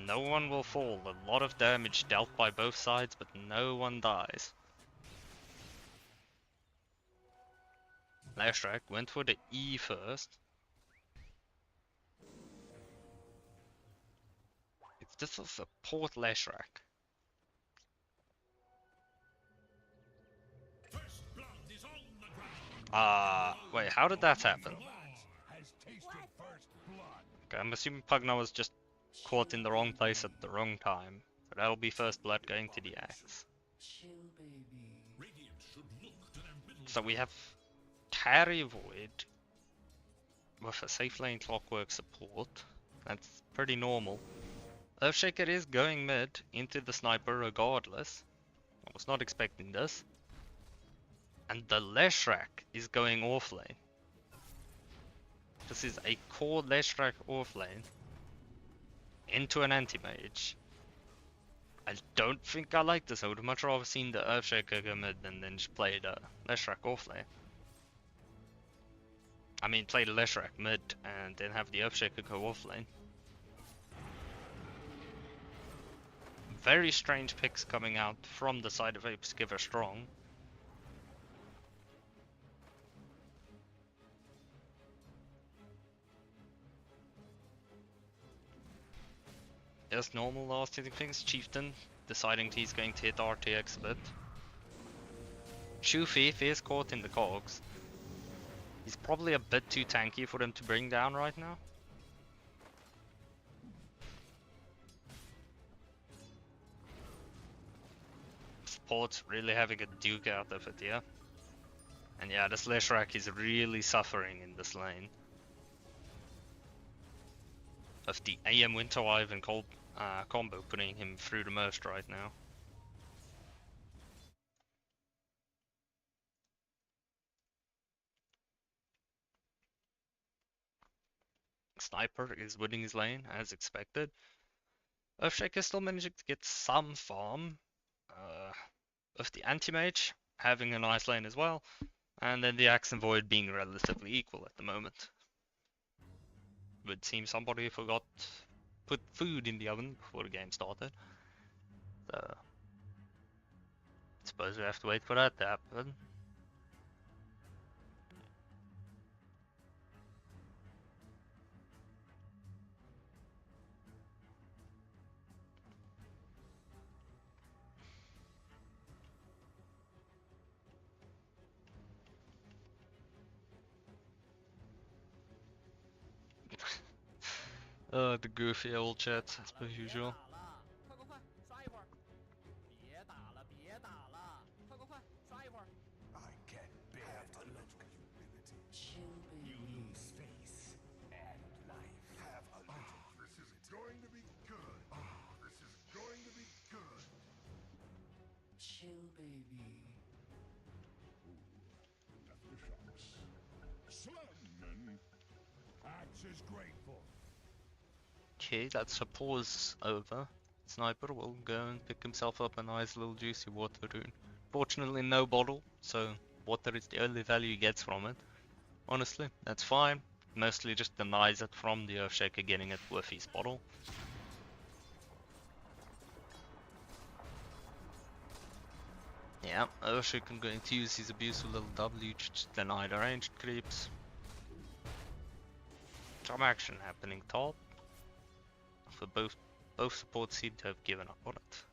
No one will fall. A lot of damage dealt by both sides, but no one dies. Lashrak went for the E first. If this was a support Lashrak. Wait, how did that happen? Okay, I'm assuming Pugna was just caught in the wrong place at the wrong time. So that'll be first blood going to the Axe. So we have Carry Void with a safe lane Clockwork support. That's pretty normal. Earthshaker is going mid into the Sniper regardless. I was not expecting this. And the Leshrac is going off lane. This is a core Leshrac off lane into an anti-mage. I don't think I like this. I would much rather seen the Earthshaker go mid than just play the Leshrac off lane. I mean, play the Leshrac mid and then have the Earthshaker go off lane. Very strange picks coming out from the side of Apes give her strong. Just normal last hitting things. Chieftain deciding he's going to hit RTX a bit. Shufif is caught in the cogs. He's probably a bit too tanky for them to bring down right now. Support's really having a duke out of it, yeah. And yeah, this Leshrac is really suffering in this lane. Of the AM Winter Wyvern combo putting him through the most right now. Sniper is winning his lane as expected. Earthshaker still managing to get some farm. With the Anti-Mage having a nice lane as well. And then the Axe and Void being relatively equal at the moment. Would seem somebody forgot to put food in the oven before the game started. So suppose we have to wait for that to happen. The goofy old chat as per usual. I can't bear to look. You lose face and life. Have a little. This is going to be good. This is going to be good. Chill, baby. Aftershocks. Slamming. Axe is grateful. Okay, that's a pause over. Sniper will go and pick himself up a nice little juicy water rune. Fortunately no bottle, so water is the only value he gets from it. Honestly, that's fine. Mostly just denies it from the Earthshaker getting it with his bottle. Yeah, Earthshaker going to use his abusive little W to just deny the ranged creeps. Some action happening top. For both supports seem to have given up on it.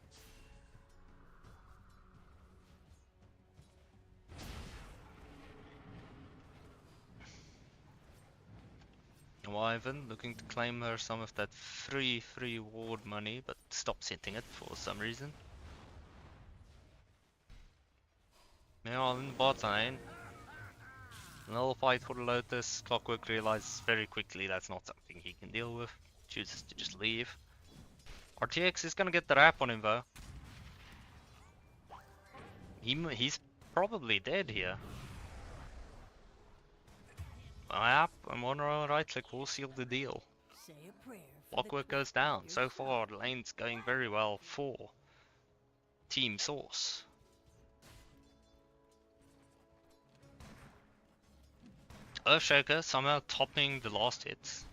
Wyvern looking to claim her some of that free ward money, but stops hitting it for some reason. Meanwhile, in the bot lane, another fight for the Lotus. Clockwork realizes very quickly that's not something he can deal with. Chooses to just leave. RTX is gonna get the wrap on him though. He's probably dead here. Yep, and one right click will seal the deal. Say a prayer for Clockwork goes down. So far, the lane's going very well for Team Source. Earthshaker somehow topping the last hits.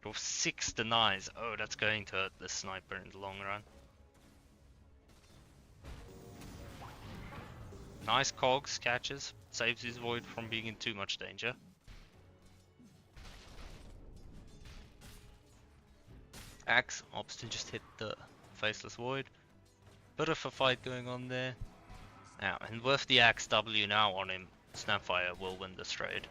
With 6 denies. Oh, that's going to hurt the sniper in the long run. Nice cogs catches. Saves his void from being in too much danger. Axe opts to just hit the faceless void. Bit of a fight going on there. Now, and with the Axe W now on him, Snapfire will win this trade.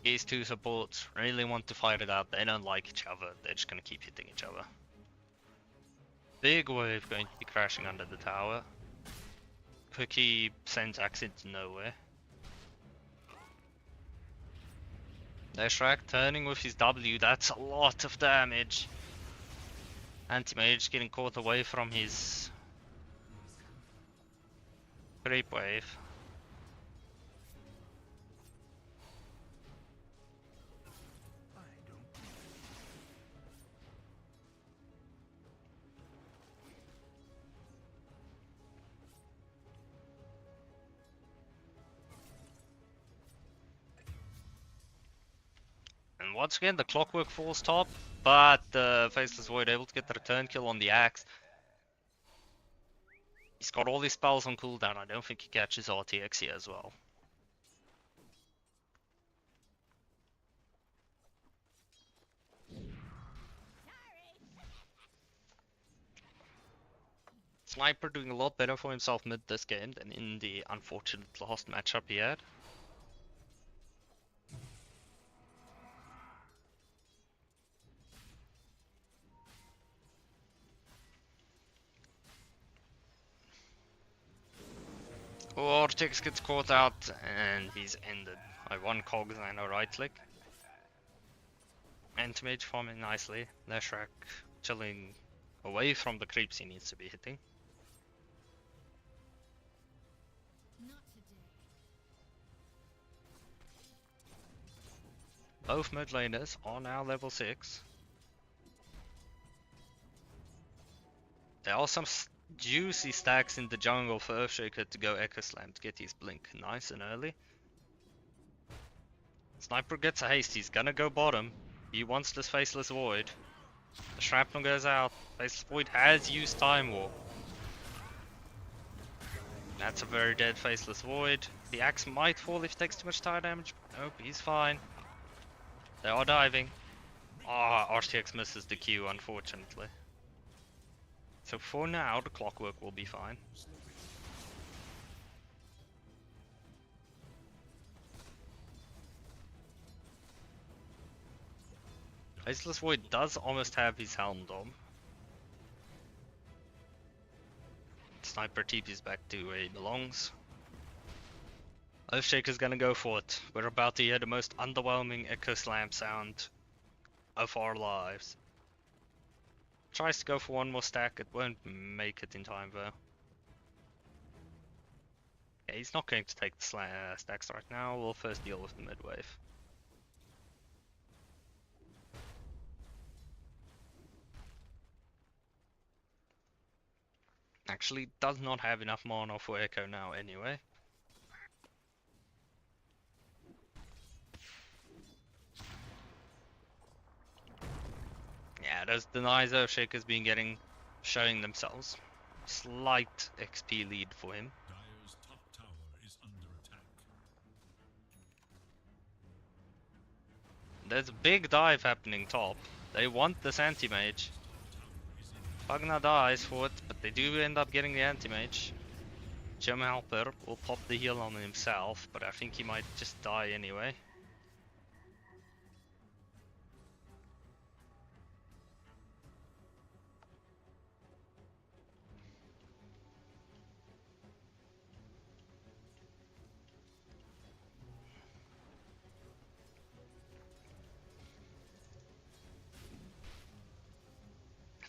These two supports really want to fight it out. They don't like each other. They're just gonna keep hitting each other. Big wave going to be crashing under the tower. Cookie sends Axe into nowhere. There's Shrek turning with his W. That's a lot of damage. Anti-Mage getting caught away from his creep wave. And once again, the Clockwork falls top, but Faceless Void able to get the return kill on the Axe. He's got all his spells on cooldown. I don't think he catches RTX here as well. Sniper doing a lot better for himself mid this game than in the unfortunate last matchup he had. Oh, RTX gets caught out and he's ended. I won cogs and a right click. Anti-Mage farming nicely. Leshrac chilling away from the creeps he needs to be hitting. Both mid laners are now level 6. There are some juicy stacks in the jungle for Earthshaker to go Echo Slam to get his blink nice and early. Sniper gets a haste, he's gonna go bottom. He wants this Faceless Void. The Shrapnel goes out. Faceless Void has used Time Warp. That's a very dead Faceless Void. The Axe might fall if he takes too much tire damage. Nope, he's fine. They are diving. Ah, RTX misses the Q, unfortunately. So for now, the Clockwork will be fine. Faceless Void does almost have his Helm Dome. Sniper TP's back to where he belongs. Earthshaker's gonna go for it. We're about to hear the most underwhelming Echo Slam sound of our lives. Tries to go for one more stack, it won't make it in time though. Yeah, he's not going to take the stacks right now, we'll first deal with the mid wave. Actually does not have enough mana for Echo now anyway. Yeah, those denies Earthshaker's been showing themselves. Slight XP lead for him. Dire's top tower is under attack. There's a big dive happening top. They want this anti-mage. Pagna dies for it, but they do end up getting the anti-mage. Gem Helper will pop the heal on himself, but I think he might just die anyway.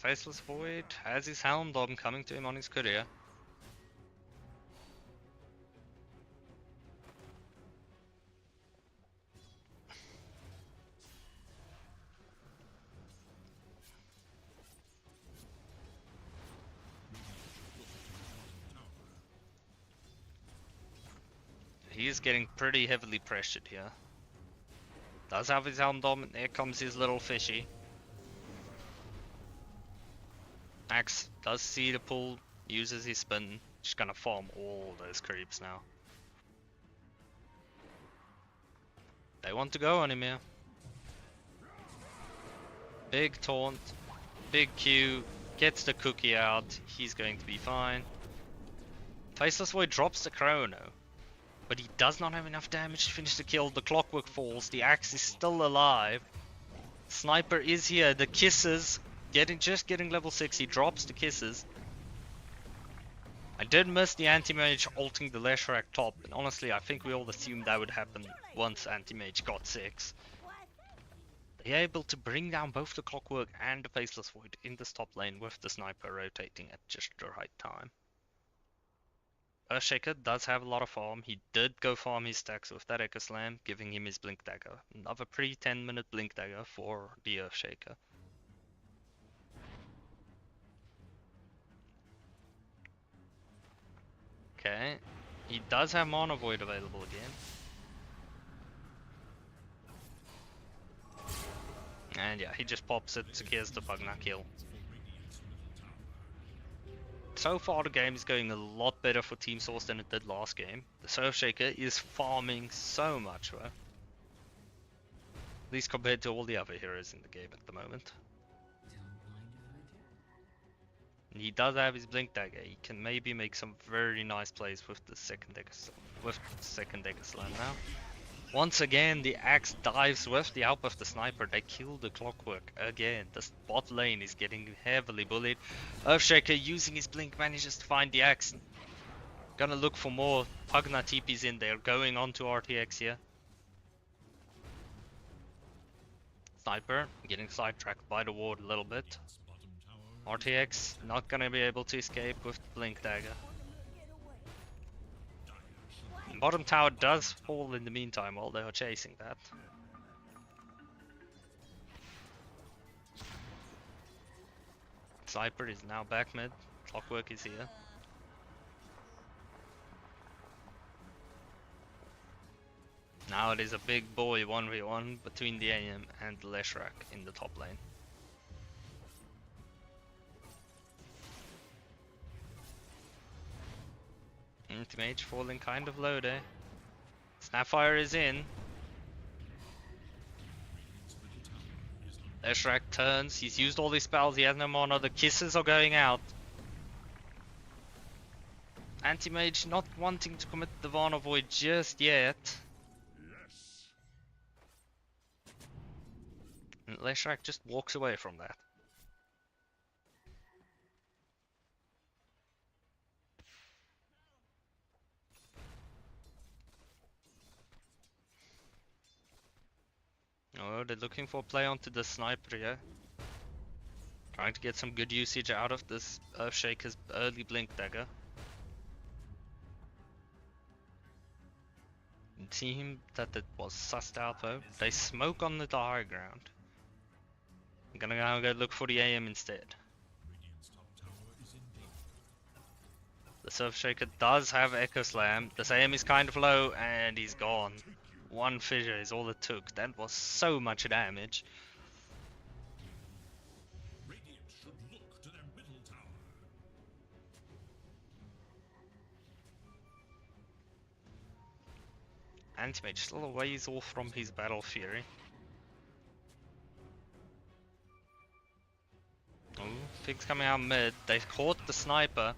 Faceless Void has his Helm Dom coming to him on his courier. He is getting pretty heavily pressured here. Does have his Helm Dom, and there comes his little fishy. Axe does see the pull, uses his spin, just gonna farm all those creeps now. They want to go on him here. Big taunt, big Q, gets the cookie out, he's going to be fine. Faceless Void drops the chrono, but he does not have enough damage to finish the kill. The clockwork falls, the axe is still alive. Sniper is here, the kisses, just getting level 6, he drops the kisses. I did miss the anti-mage ulting the Leshrac top, and honestly I think we all assumed that would happen once anti-mage got 6. They're able to bring down both the clockwork and the Faceless Void in this top lane with the sniper rotating at just the right time. Earthshaker does have a lot of farm. He did go farm his stacks with that Echo Slam, giving him his Blink Dagger. Another pre 10-minute Blink Dagger for the Earthshaker. Okay, he does have Mana Void available again. And yeah, he just pops it, secures the Pugna kill. So far the game is going a lot better for Team Source than it did last game. The Surfshaker is farming so much, well. At least compared to all the other heroes in the game at the moment. And he does have his Blink Dagger. He can maybe make some very nice plays with the second Dagger Slam now. Once again, the axe dives with the help of the sniper. They kill the clockwork again. The bot lane is getting heavily bullied. Earthshaker using his blink manages to find the axe. Gonna look for more. Pugna TP's in there, going on to RTX here. Sniper getting sidetracked by the ward a little bit. RTX not gonna be able to escape with the blink dagger. Bottom tower does fall in the meantime while they are chasing that. Sniper is now back mid. Clockwork is here. Now it is a big boy 1v1 between the AM and the Leshrac in the top lane. Anti-mage falling kind of low there. Snapfire is in. Leshrac turns, he's used all his spells, he has no mana, the kisses are going out. Anti-mage not wanting to commit the Varna Void just yet. And Leshrac just walks away from that. Oh, they're looking for a play onto the sniper here. Trying to get some good usage out of this Earthshaker's early blink dagger. It seemed that it was sussed out though. They smoke on the high ground. I'm gonna now go look for the AM instead. The Surfshaker does have Echo Slam. This AM is kind of low and he's gone. One fissure is all it took. That was so much damage. Anti-mage still a ways off from his Battle Fury. Oh, Fig's coming out mid. They caught the sniper.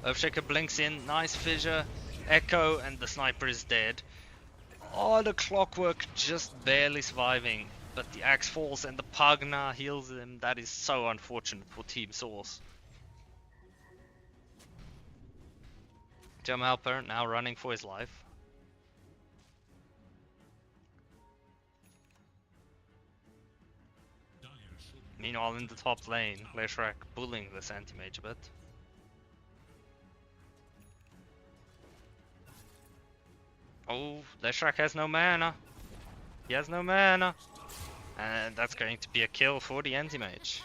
Earthshaker blinks in. Nice fissure. Echo, and the sniper is dead. Oh, the clockwork just barely surviving, but the axe falls and the Pugna heals him. That is so unfortunate for Team Source. Gem Helper now running for his life. Meanwhile, in the top lane, Leshrac bullying this anti-mage a bit. Oh, Leshrac has no mana. He has no mana. And that's going to be a kill for the anti-mage.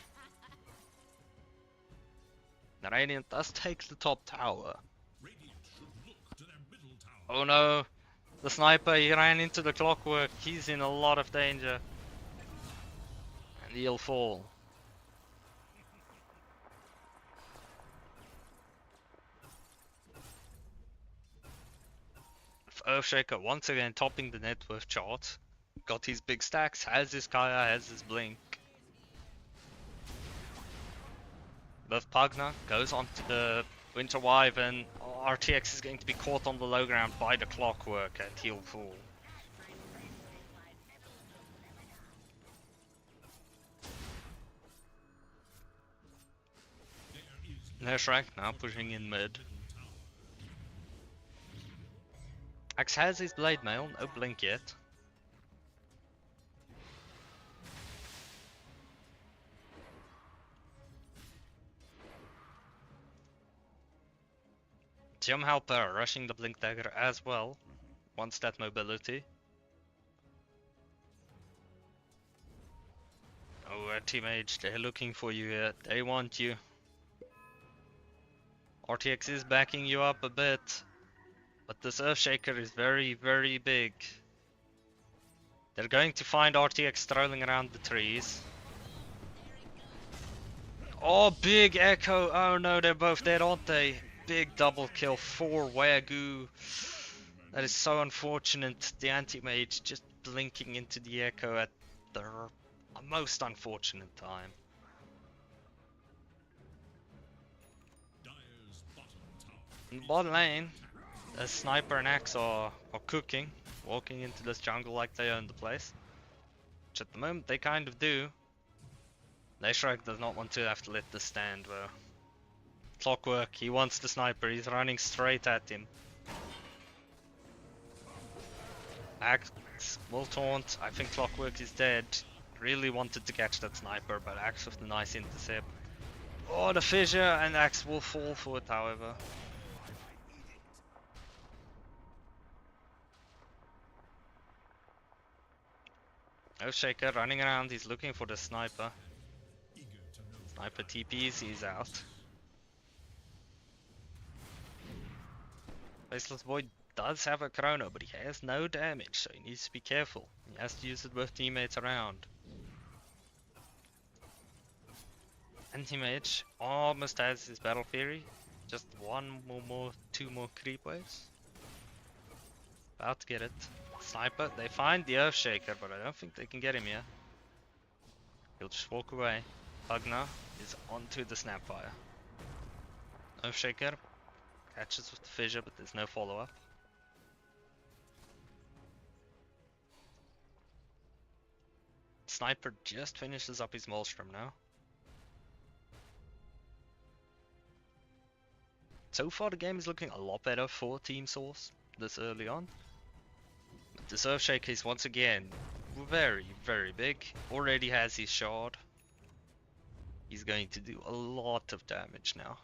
The Radiant does take the top tower. Radiant should look to their middle tower. Oh no, the sniper, he ran into the clockwork. He's in a lot of danger. And he'll fall. Earthshaker once again topping the net worth chart. Got his big stacks, has his Kaya, has his Blink. Both Pugna goes onto the Winter Wyvern. RTX is going to be caught on the low ground by the clockwork and he'll fall. Leshrac now pushing in mid. Axe has his blade mail, no blink yet. Jim Halper rushing the blink dagger as well. Wants that mobility. Oh, Teammage, they're looking for you here. They want you. RTX is backing you up a bit. But this Earthshaker is very, very big. They're going to find RTX strolling around the trees. Oh, big echo. Oh no, they're both dead, aren't they? Big double kill for Wagyu. That is so unfortunate. The anti-mage just blinking into the echo at the most unfortunate time. Dire's bottom tower. In the bottom lane, the sniper and axe are cooking, walking into this jungle like they own the place. Which at the moment they kind of do. Leshrac does not want to have to let this stand though. Clockwork, he wants the sniper, he's running straight at him. Axe will taunt, I think Clockwork is dead. Really wanted to catch that sniper, but Axe with the nice intercept. Oh, the fissure, and Axe will fall for it however. Earthshaker running around, he's looking for the sniper. Eager to know Sniper TPs, he's out. Faceless Void does have a chrono, but he has no damage, so he needs to be careful. He has to use it with teammates around. Anti-mage almost has his battle fury. Just two more creep waves. About to get it. Sniper, they find the Earthshaker, but I don't think they can get him yet. He'll just walk away. Pugna is onto the Snapfire. Earthshaker catches with the fissure, but there's no follow-up. Sniper just finishes up his Maelstrom now. So far the game is looking a lot better for Team Source this early on. But the Earthshaker is once again very, very big. Already has his shard. He's going to do a lot of damage now.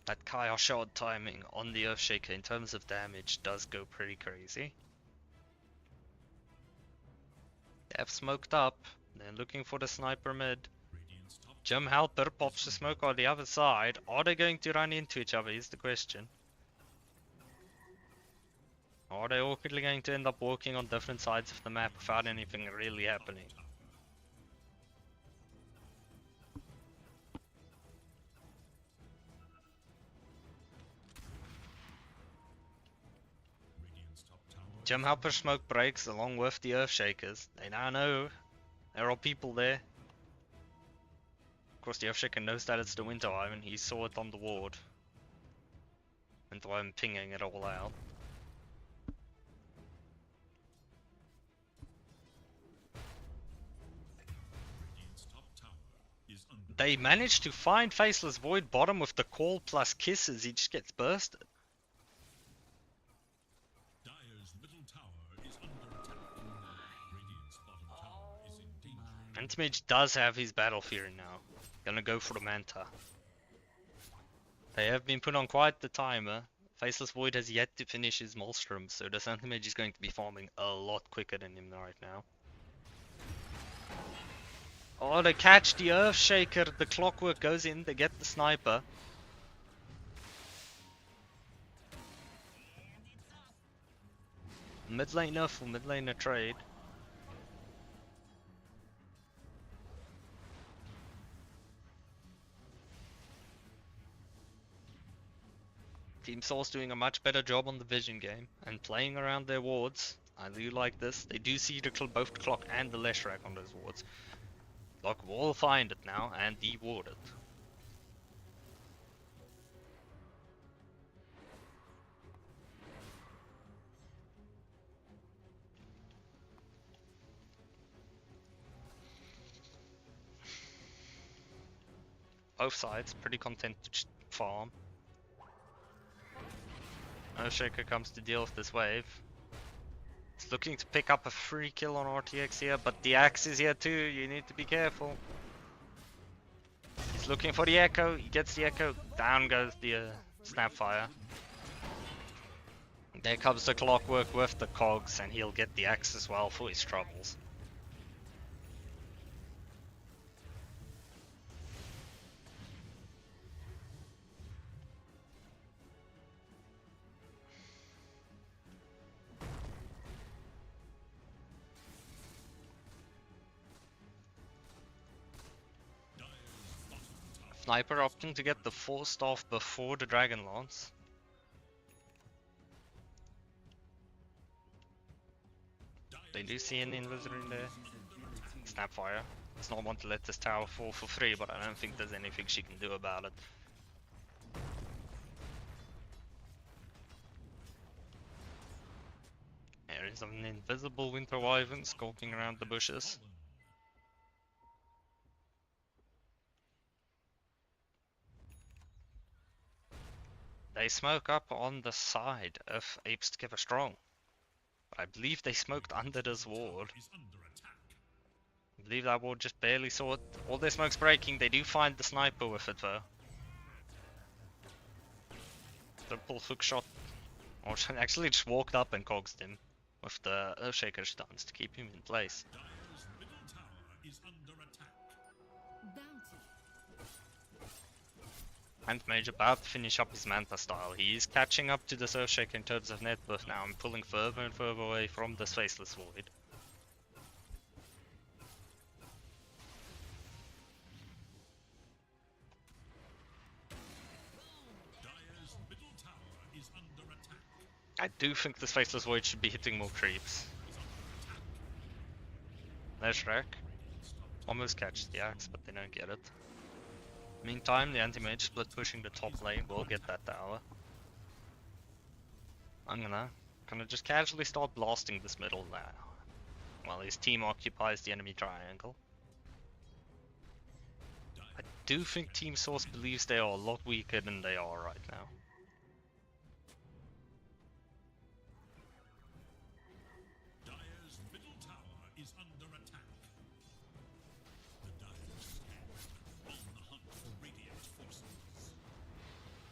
That Kaya shard timing on the Earthshaker in terms of damage does go pretty crazy. They have smoked up. They're looking for the sniper mid. Radiant's top Jim Halper pops the smoke on the other side. Are they going to run into each other is the question. Or are they awkwardly going to end up walking on different sides of the map without anything really happening? Radiant's top tower. Jim Halper smoke breaks along with the Earthshakers. They now know there are people there. Of course the Earthshaker knows that it's the Winter Wyvern. He saw it on the ward. Winter Wyvern pinging it all out. Radiant's top tower is under They managed to find Faceless Void bottom with the call plus kisses. He just gets bursted. Dire's middle tower is under attack. Radiant's bottom tower is in danger. My Anti-Mage does have his Battle Fury now. Gonna go for the Manta. They have been put on quite the timer. Faceless Void has yet to finish his Maelstrom, so the Anti-Mage is going to be farming a lot quicker than him right now. Oh, they catch the Earthshaker, the Clockwork goes in, they get the Sniper. Mid laner for mid laner trade. Team Source doing a much better job on the vision game and playing around their wards. I do like this. They do see both the Clock and the Leshrac on those wards. Clock will find it now and de-ward it. Both sides pretty content to farm. Earthshaker comes to deal with this wave. He's looking to pick up a free kill on RTX here, but the axe is here too, you need to be careful. He's looking for the echo, he gets the echo, down goes the Snapfire. There comes the Clockwork with the cogs, and he'll get the axe as well for his troubles. Sniper opting to get the Force Staff before the Dragon Lance. They do see an Invisor in there. Snapfire does not want to let this tower fall for free, but I don't think there's anything she can do about it. There is an invisible Winter Wyvern skulking around the bushes. They smoke up on the side of Apes Together Strong. But I believe they smoked under this ward. I believe that ward just barely saw it. All their smoke's breaking, they do find the sniper with it though. Triple hook shot. Or actually just walked up and cogsed him with the Earthshaker stuns to keep him in place. Mage about to finish up his Manta style. He is catching up to the Earthshaker in terms of net worth now and pulling further and further away from this Faceless Void. I do think this Faceless Void should be hitting more creeps. There's Shrek. Almost catch the axe, but they don't get it. Meantime, the anti-mage split pushing the top lane will get that tower. I'm gonna just casually start blasting this middle now, while his team occupies the enemy triangle. I do think Team Source believes they are a lot weaker than they are right now.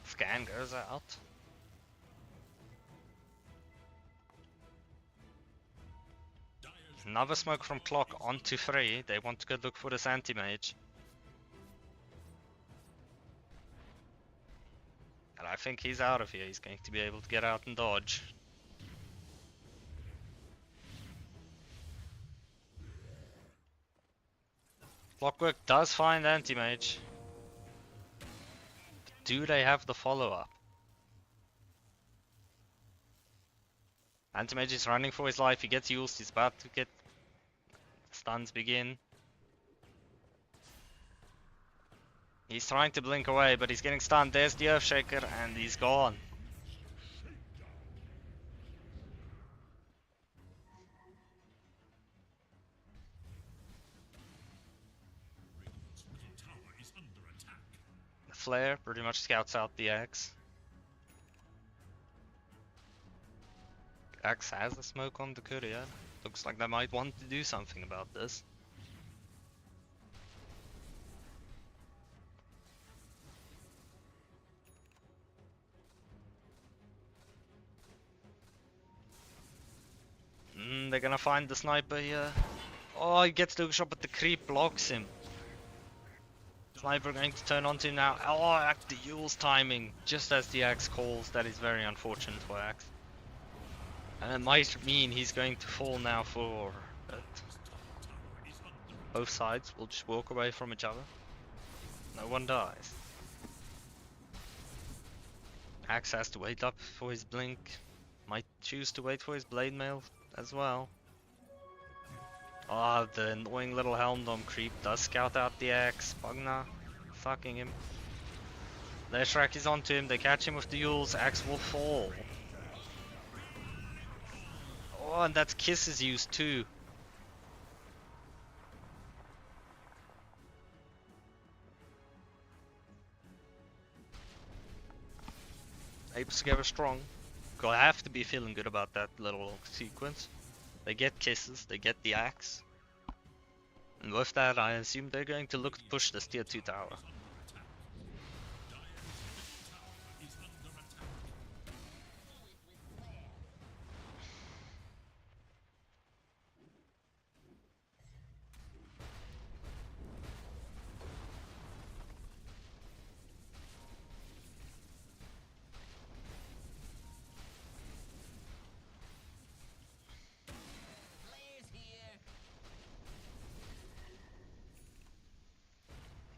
Scan goes out. Another smoke from Clock onto Frey. They want to go look for this anti-mage. And I think he's out of here. He's going to be able to get out and dodge. Clockwork does find anti-mage. Do they have the follow-up? Anti-Mage is running for his life, he gets used, he's about to get... Stuns begin. He's trying to blink away, but he's getting stunned. There's the Earthshaker, and he's gone. The Flare pretty much scouts out the Axe. Axe has a smoke on the courier. Looks like they might want to do something about this. they're gonna find the sniper here. Oh, he gets the shot, but the creep blocks him. Sniper going to turn onto him now. Oh, the Yule's timing, just as the axe calls. That is very unfortunate for Axe. And it might mean he's going to fall now for it. Both sides will just walk away from each other. No one dies. Axe has to wait up for his blink. Might choose to wait for his blade mail as well. Ah, the annoying little Helm Dome creep does scout out the axe. Bugna fucking him. Leshrac is onto him, they catch him with the Yules, axe will fall. Oh, and that's Kiss is used too. Apes together strong. Gonna have to be feeling good about that little sequence. They get kisses, they get the axe. And with that, I assume they're going to look to push this tier 2 tower.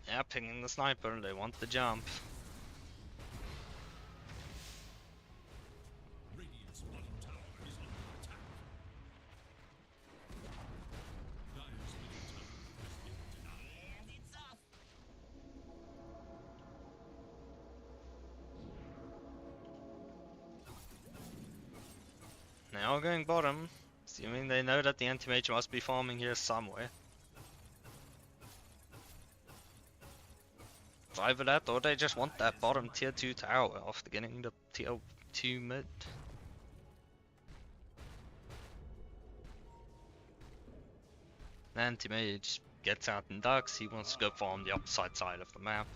Yeah, pinging the sniper, they want the jump. Radiant's bottom tower is under attack. Dire's middle tower has been denied. And it's off. Now going bottom, assuming they know that the anti-mage must be farming here somewhere. It's either that or they just want that bottom tier 2 tower after getting the tier 2 mid. Anti-mage gets out and ducks, he wants to go farm the opposite side of the map.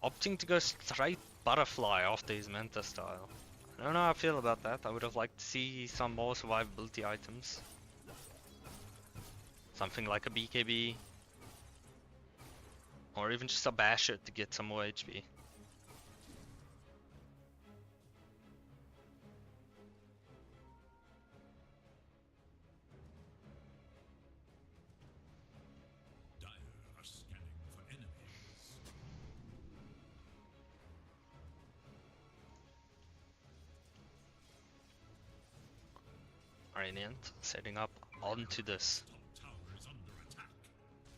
Opting to go straight butterfly after his Manta style. I don't know how I feel about that. I would have liked to see some more survivability items. Something like a BKB. Or even just a basher to get some more HP. Dire are scanning for enemies. Radiant setting up onto this Top tower is under attack.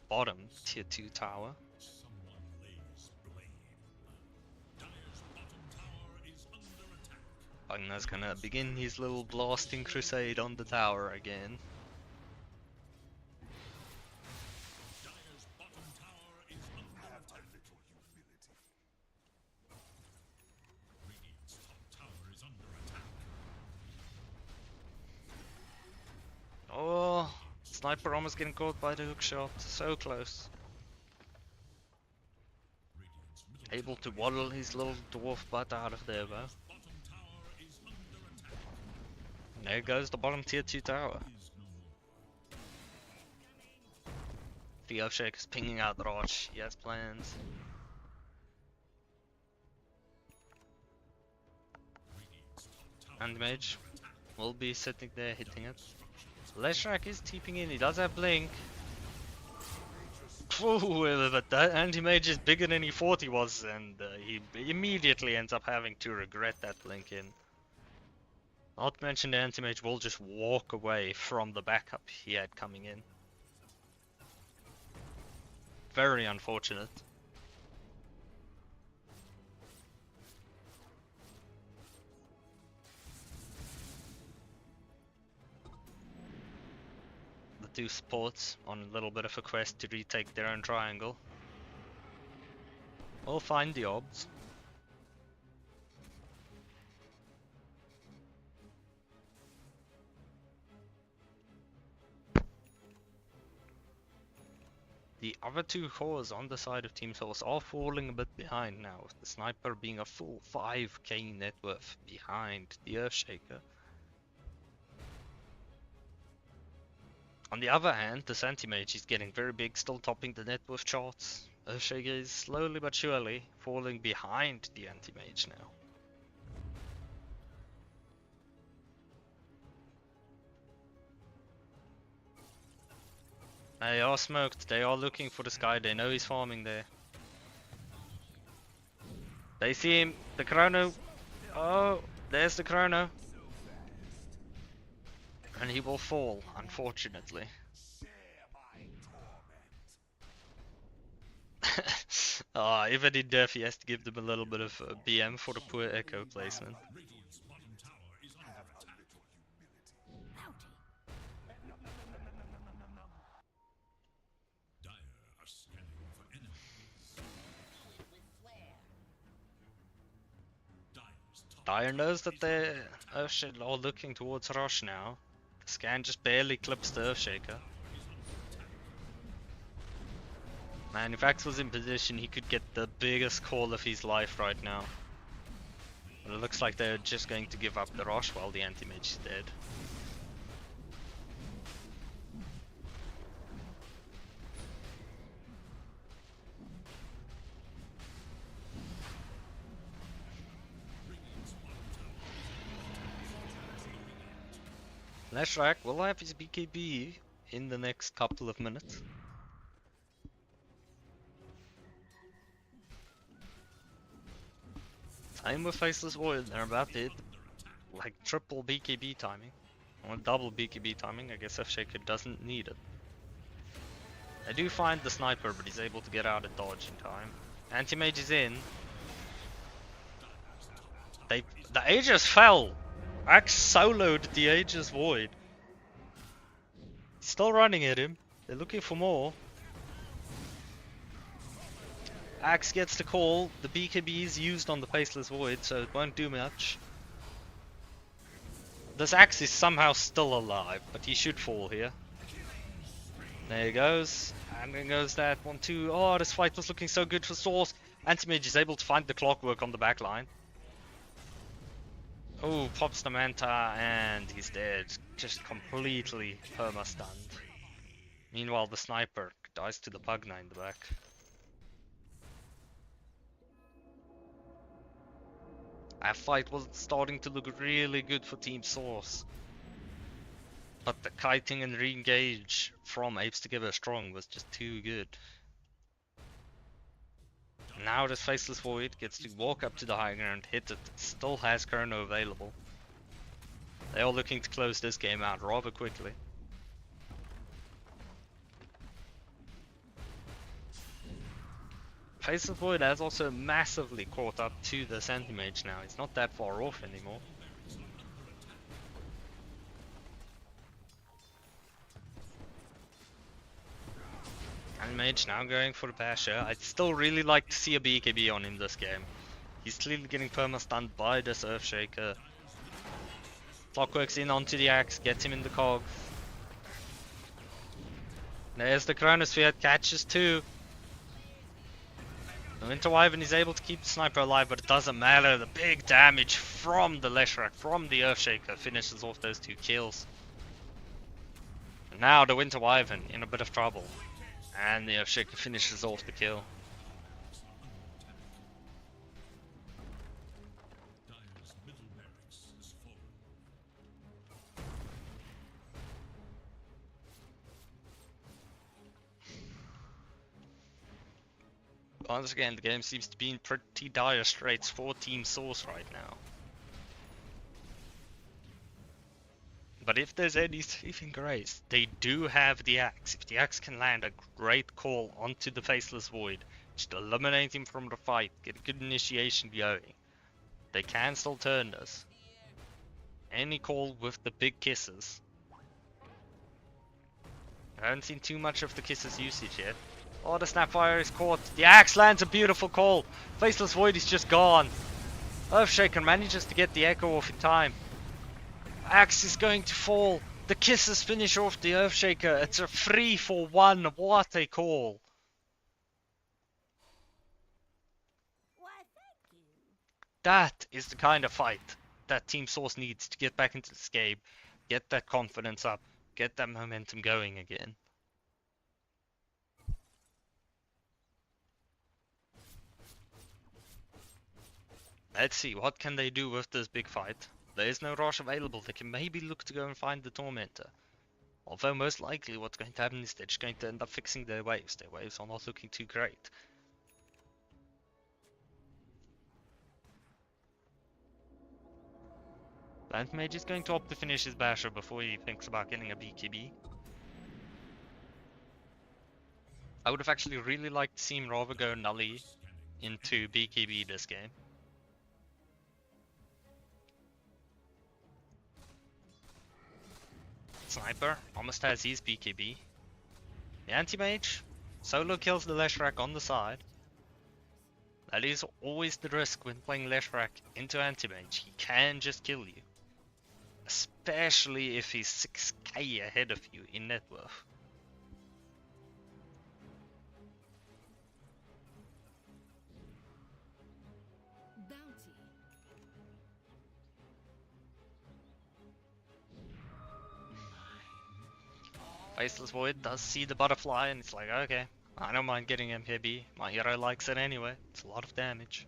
bottom tier 2 tower. Someone lays blame. Dire's bottom tower is under attack. Bugna's gonna begin his little blasting crusade on the tower again. Dire's bottom tower is under Have a attack. little humility. Radiant's top tower is under attack. Oh, sniper almost getting caught by the hook shot. So close. Radiant's middle Able to waddle his little dwarf butt out of there though. bottom tower is under attack. There goes the bottom tier 2 tower. Is no more. Theo Shake is pinging out Roch. He has plans. Radiant's top tower And Mage will be sitting there hitting it. Leshrac is TPing in, he does have Blink. Ooh, but that anti-mage is bigger than he thought he was, and he immediately ends up having to regret that Blink in. Not to mention the anti-mage will just walk away from the backup he had coming in. Very unfortunate. The two supports on a little bit of a quest to retake their own triangle. We'll find the orbs. The other two cores on the side of Team Source are falling a bit behind now, with the sniper being a full 5k net worth behind the Earthshaker. On the other hand, the Anti-Mage is getting very big, still topping the net worth charts. Earthshaker is slowly but surely falling behind the Anti-Mage now. They are smoked, they are looking for this guy, they know he's farming there. They see him, the chrono. Oh, there's the chrono. And he will fall, unfortunately. Even in death he has to give them a little bit of BM for the poor echo placement. Radiant's bottom tower is under attack. Dire are scanning for enemies. Dire's top Dire knows that they're all looking towards Rush now. The scan just barely clips the Earthshaker. Man, if Axe was in position, he could get the biggest call of his life right now. But it looks like they're just going to give up the Rush while the Anti-Mage is dead. Leshrac will have his BKB in the next couple of minutes. Same with Faceless Void, they're about to hit like triple BKB timing. Or double BKB timing, I guess F-Shaker doesn't need it. I do find the sniper, but he's able to get out and dodge in time. Anti-Mage is in. The Aegis fell! Axe soloed the Aegis Void. He's still running at him. They're looking for more. Axe gets the call. The BKB is used on the Faceless Void, so it won't do much. This Axe is somehow still alive, but he should fall here. There he goes. And then goes that 1-2. Oh, this fight was looking so good for Source. Anti-Mage is able to find the clockwork on the back line. Oh, pops the Manta and he's dead. Just completely perma-stunned. Meanwhile, the sniper dies to the Pugna in the back. That fight was starting to look really good for Team Source. But the kiting and re-engage from Apes Together Strong was just too good. Now this Faceless Void gets to walk up to the high ground, hit it, still has Chrono available. They are looking to close this game out rather quickly. Faceless Void has also massively caught up to the Anti-Mage now, it's not that far off anymore. Mage now going for the Basher. I'd still really like to see a BKB on him this game. He's clearly getting perma-stunned by this Earthshaker. Clockwork's in onto the Axe, gets him in the cog. There's the Chronosphere, catches two. The Winter Wyvern is able to keep the Sniper alive, but it doesn't matter. The big damage from the Leshrac, from the Earthshaker, finishes off those two kills. And now the Winter Wyvern in a bit of trouble. And the Earthshaker finishes off the kill. Dire's middle barracks is full. Once again, the game seems to be in pretty dire straits for Team Source right now. But if there's any saving grace, they do have the Axe. If the Axe can land a great call onto the Faceless Void, just eliminate him from the fight, get a good initiation going, they can still turn this. Any call with the big kisses. I haven't seen too much of the kisses usage yet. Oh, the Snapfire is caught. The Axe lands a beautiful call. Faceless Void is just gone. Earthshaker manages to get the echo off in time. Axe is going to fall. The kisses finish off the Earthshaker. It's a 3-for-1. What a call. That is the kind of fight that Team Source needs to get back into this game. Get that confidence up. get that momentum going again. Let's see, what can they do with this big fight? There is no rush available. They can maybe look to go and find the Tormentor. Although most likely what's going to happen is they're just going to end up fixing their waves. Their waves are not looking too great. Plant Mage is going to opt to finish his Basher before he thinks about getting a BKB. I would have actually really liked to see him rather go Nully into BKB this game. Sniper almost has his BKB. The Anti-Mage solo kills the Leshrac on the side. That is always the risk when playing Leshrac into Anti-Mage. He can just kill you. Especially if he's 6k ahead of you in net worth. Bounty. Faceless Void does see the butterfly and it's like, okay, I don't mind getting MKB. My hero likes it anyway. It's a lot of damage.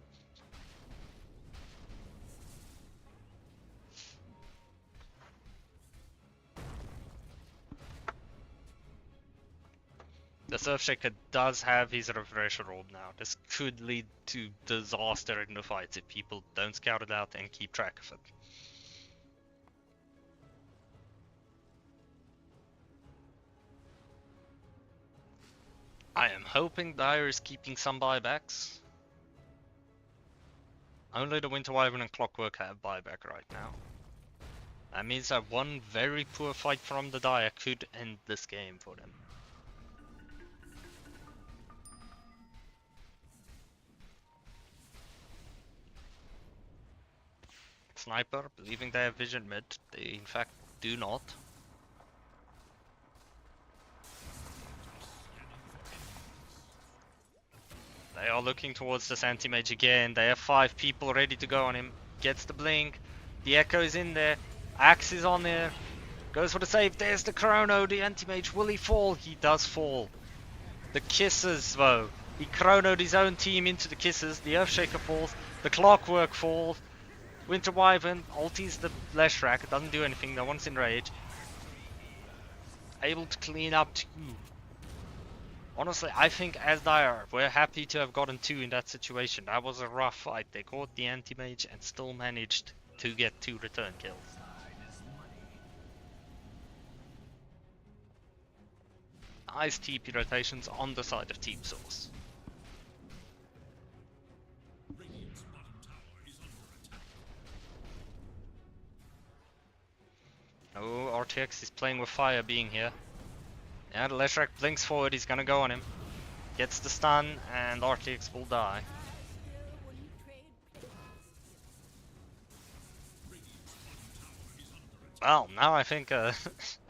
The Surfshaker does have his Refresher Orb now. This could lead to disaster in the fights if people don't scout it out and keep track of it. I am hoping Dire is keeping some buybacks. Only the Winter Wyvern and Clockwork have buyback right now. That means that one very poor fight from the Dire could end this game for them. Sniper, believing they have vision mid, they in fact do not. They are looking towards this anti-mage again. They have 5 people ready to go on him. Gets the blink. The Echo is in there. Axe is on there. Goes for the save. There's the Chrono. The anti-mage. Will he fall? He does fall. The Kisses though. He chronoed his own team into the Kisses. The Earthshaker falls. The Clockwork falls. Winter Wyvern ulties the Leshrac. It doesn't do anything. No one's enraged. Able to clean up 2. Honestly, I think as Dire, we're happy to have gotten 2 in that situation. That was a rough fight. They caught the anti-mage and still managed to get 2 return kills. Nice TP rotations on the side of Team Source. Radiant's bottom tower is under attack. Oh, RTX is playing with fire being here. Yeah, the Leshrac blinks forward, he's gonna go on him. Gets the stun, and RTX will die. Well, now I think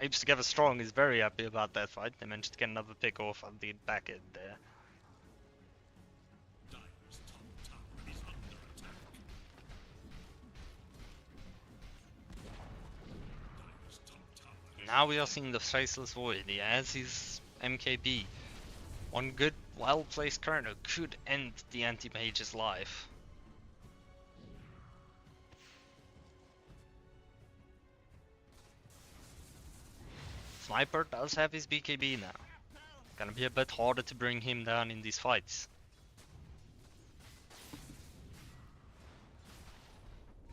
Apes Together Strong is very happy about that fight. They managed to get another pick off on the back end there. Dire's top tower is under attack. Dire's top tower Now we are seeing the Faceless Void. He has his MKB. One good, well-placed Chrono could end the anti-mage's life. Sniper does have his BKB now. Gonna be a bit harder to bring him down in these fights.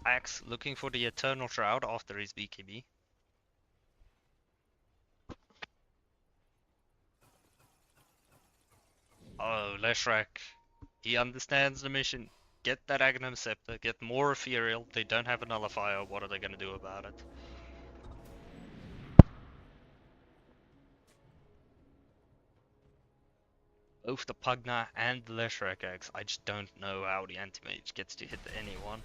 Axe looking for the Eternal Shroud after his BKB. Oh, Leshrac. He understands the mission. Get that Agnum Scepter, get more Ethereal. They don't have a Nullifier. What are they gonna do about it? Both the Pugna and the Leshrac Axe. I just don't know how the Anti-Mage gets to hit anyone.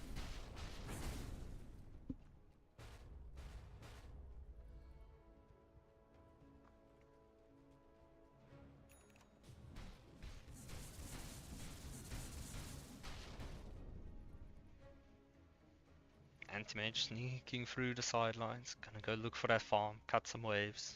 Anti-Mage sneaking through the sidelines. Gonna go look for that farm, cut some waves.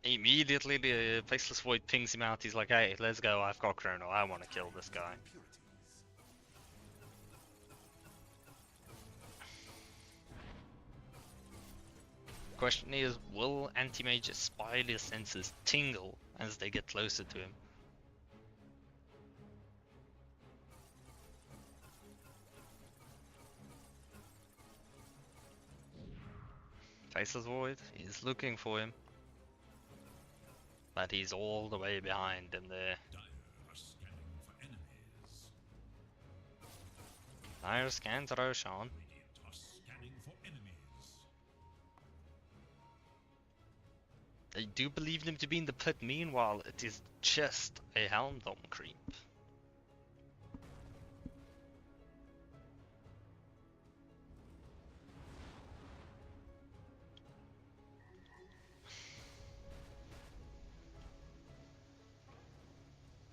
Immediately the Faceless Void pings him out. He's like, hey, let's go, I've got Chrono, I want to kill this guy. Question is, will Anti-Mage's spider senses tingle as they get closer to him? Faceless Void is looking for him, but he's all the way behind him there. Dire scans Roshan. Are scanning for enemies. They do believe him to be in the pit. Meanwhile, it is just a Helm Dome creep.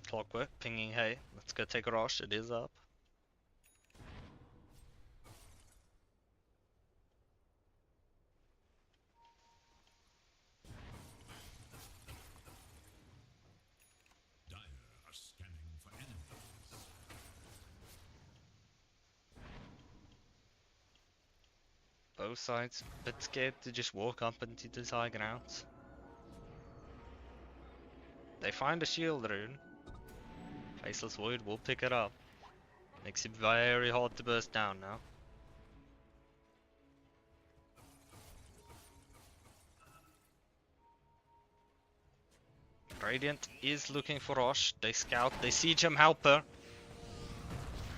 Clockwork pinging, hey, let's go take a rush, it is up. Dire are scanning for enemies. Both sides a bit scared to just walk up into the high grounds. They find a shield rune. Faceless Void will pick it up. Makes it very hard to burst down now. Radiant is looking for Rosh. They scout, they see Gem Helper.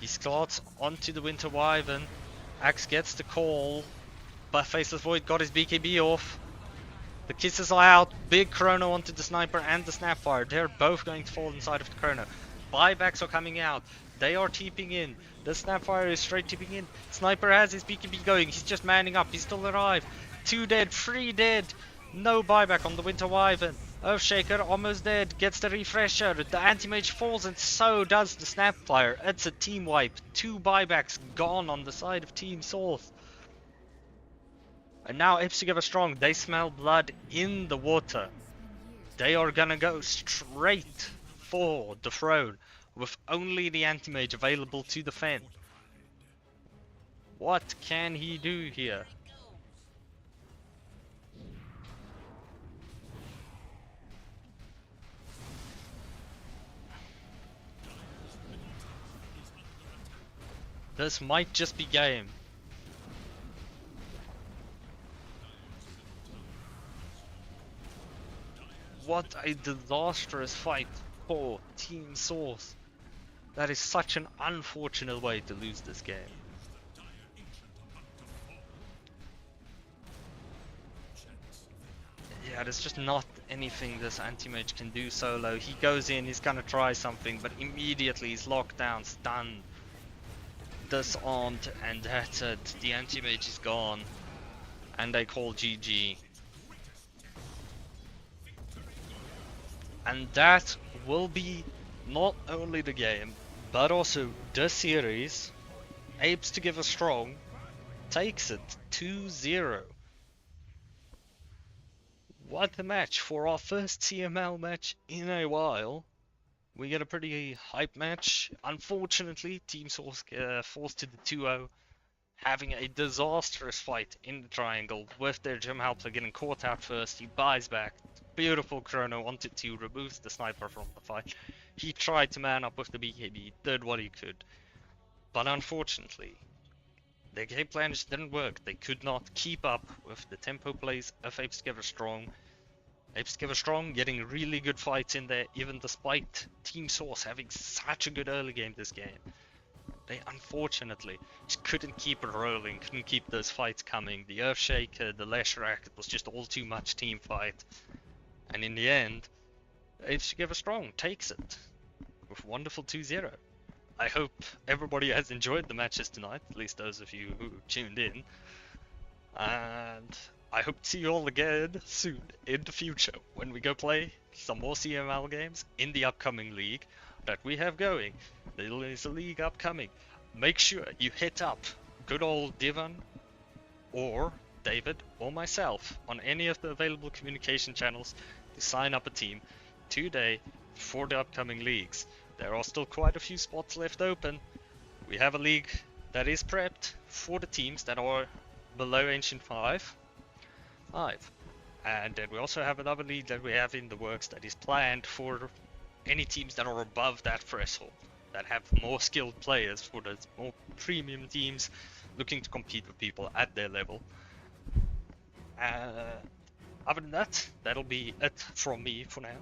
He scouts onto the Winter Wyvern. Axe gets the call, but Faceless Void got his BKB off. The kisses are out. Big Chrono onto the Sniper and the Snapfire. They're both going to fall inside of the Chrono. Buybacks are coming out. They are TPing in. The Snapfire is straight TPing in. Sniper has his BKB going. He's just manning up. He's still alive. 2 dead, 3 dead. No buyback on the Winter Wyvern. Earthshaker almost dead. Gets the refresher. The Anti-Mage falls and so does the Snapfire. It's a team wipe. 2 buybacks gone on the side of Team Source. And now Apes together strong. They smell blood in the water. They are gonna go straight for the throne with only the Anti-Mage available to defend. What can he do here? This might just be game. What a disastrous fight for Team Source. That is such an unfortunate way to lose this game. Yeah, there's just not anything this Anti-Mage can do solo. He goes in, he's gonna try something, but immediately he's locked down, stunned, disarmed, and that's it. The Anti-Mage is gone. And they call GG. And that will be not only the game, but also the series. Apes together strong takes it 2-0. What a match for our first CML match in a while. We get a pretty hype match. Unfortunately, Team Source falls to the 2-0, having a disastrous fight in the triangle with their Gem Helper getting caught out first. He buys back. Beautiful Chrono wanted to remove the Sniper from the fight. He tried to man up with the BKB, did what he could. But unfortunately, their game plan just didn't work. They could not keep up with the tempo plays of Apes Together Strong. Apes Together Strong getting really good fights in there, even despite Team Source having such a good early game this game. They unfortunately just couldn't keep it rolling, couldn't keep those fights coming. The Earthshaker, the Leshrac, it was just all too much team fight. And in the end, Apes Together Strong takes it with a wonderful 2-0. I hope everybody has enjoyed the matches tonight, at least those of you who tuned in. And I hope to see you all again soon in the future when we go play some more CML games in the upcoming league that we have going. There is a league upcoming. Make sure you hit up good old Divan or David or myself on any of the available communication channels to sign up a team today for the upcoming leagues. There are still quite a few spots left open. We have a league that is prepped for the teams that are below Ancient 5. And then we also have another league that we have in the works that is planned for any teams that are above that threshold, that have more skilled players, for the more premium teams looking to compete with people at their level. Other than that, that'll be it from me for now.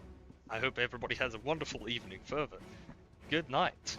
I hope everybody has a wonderful evening further. Good night.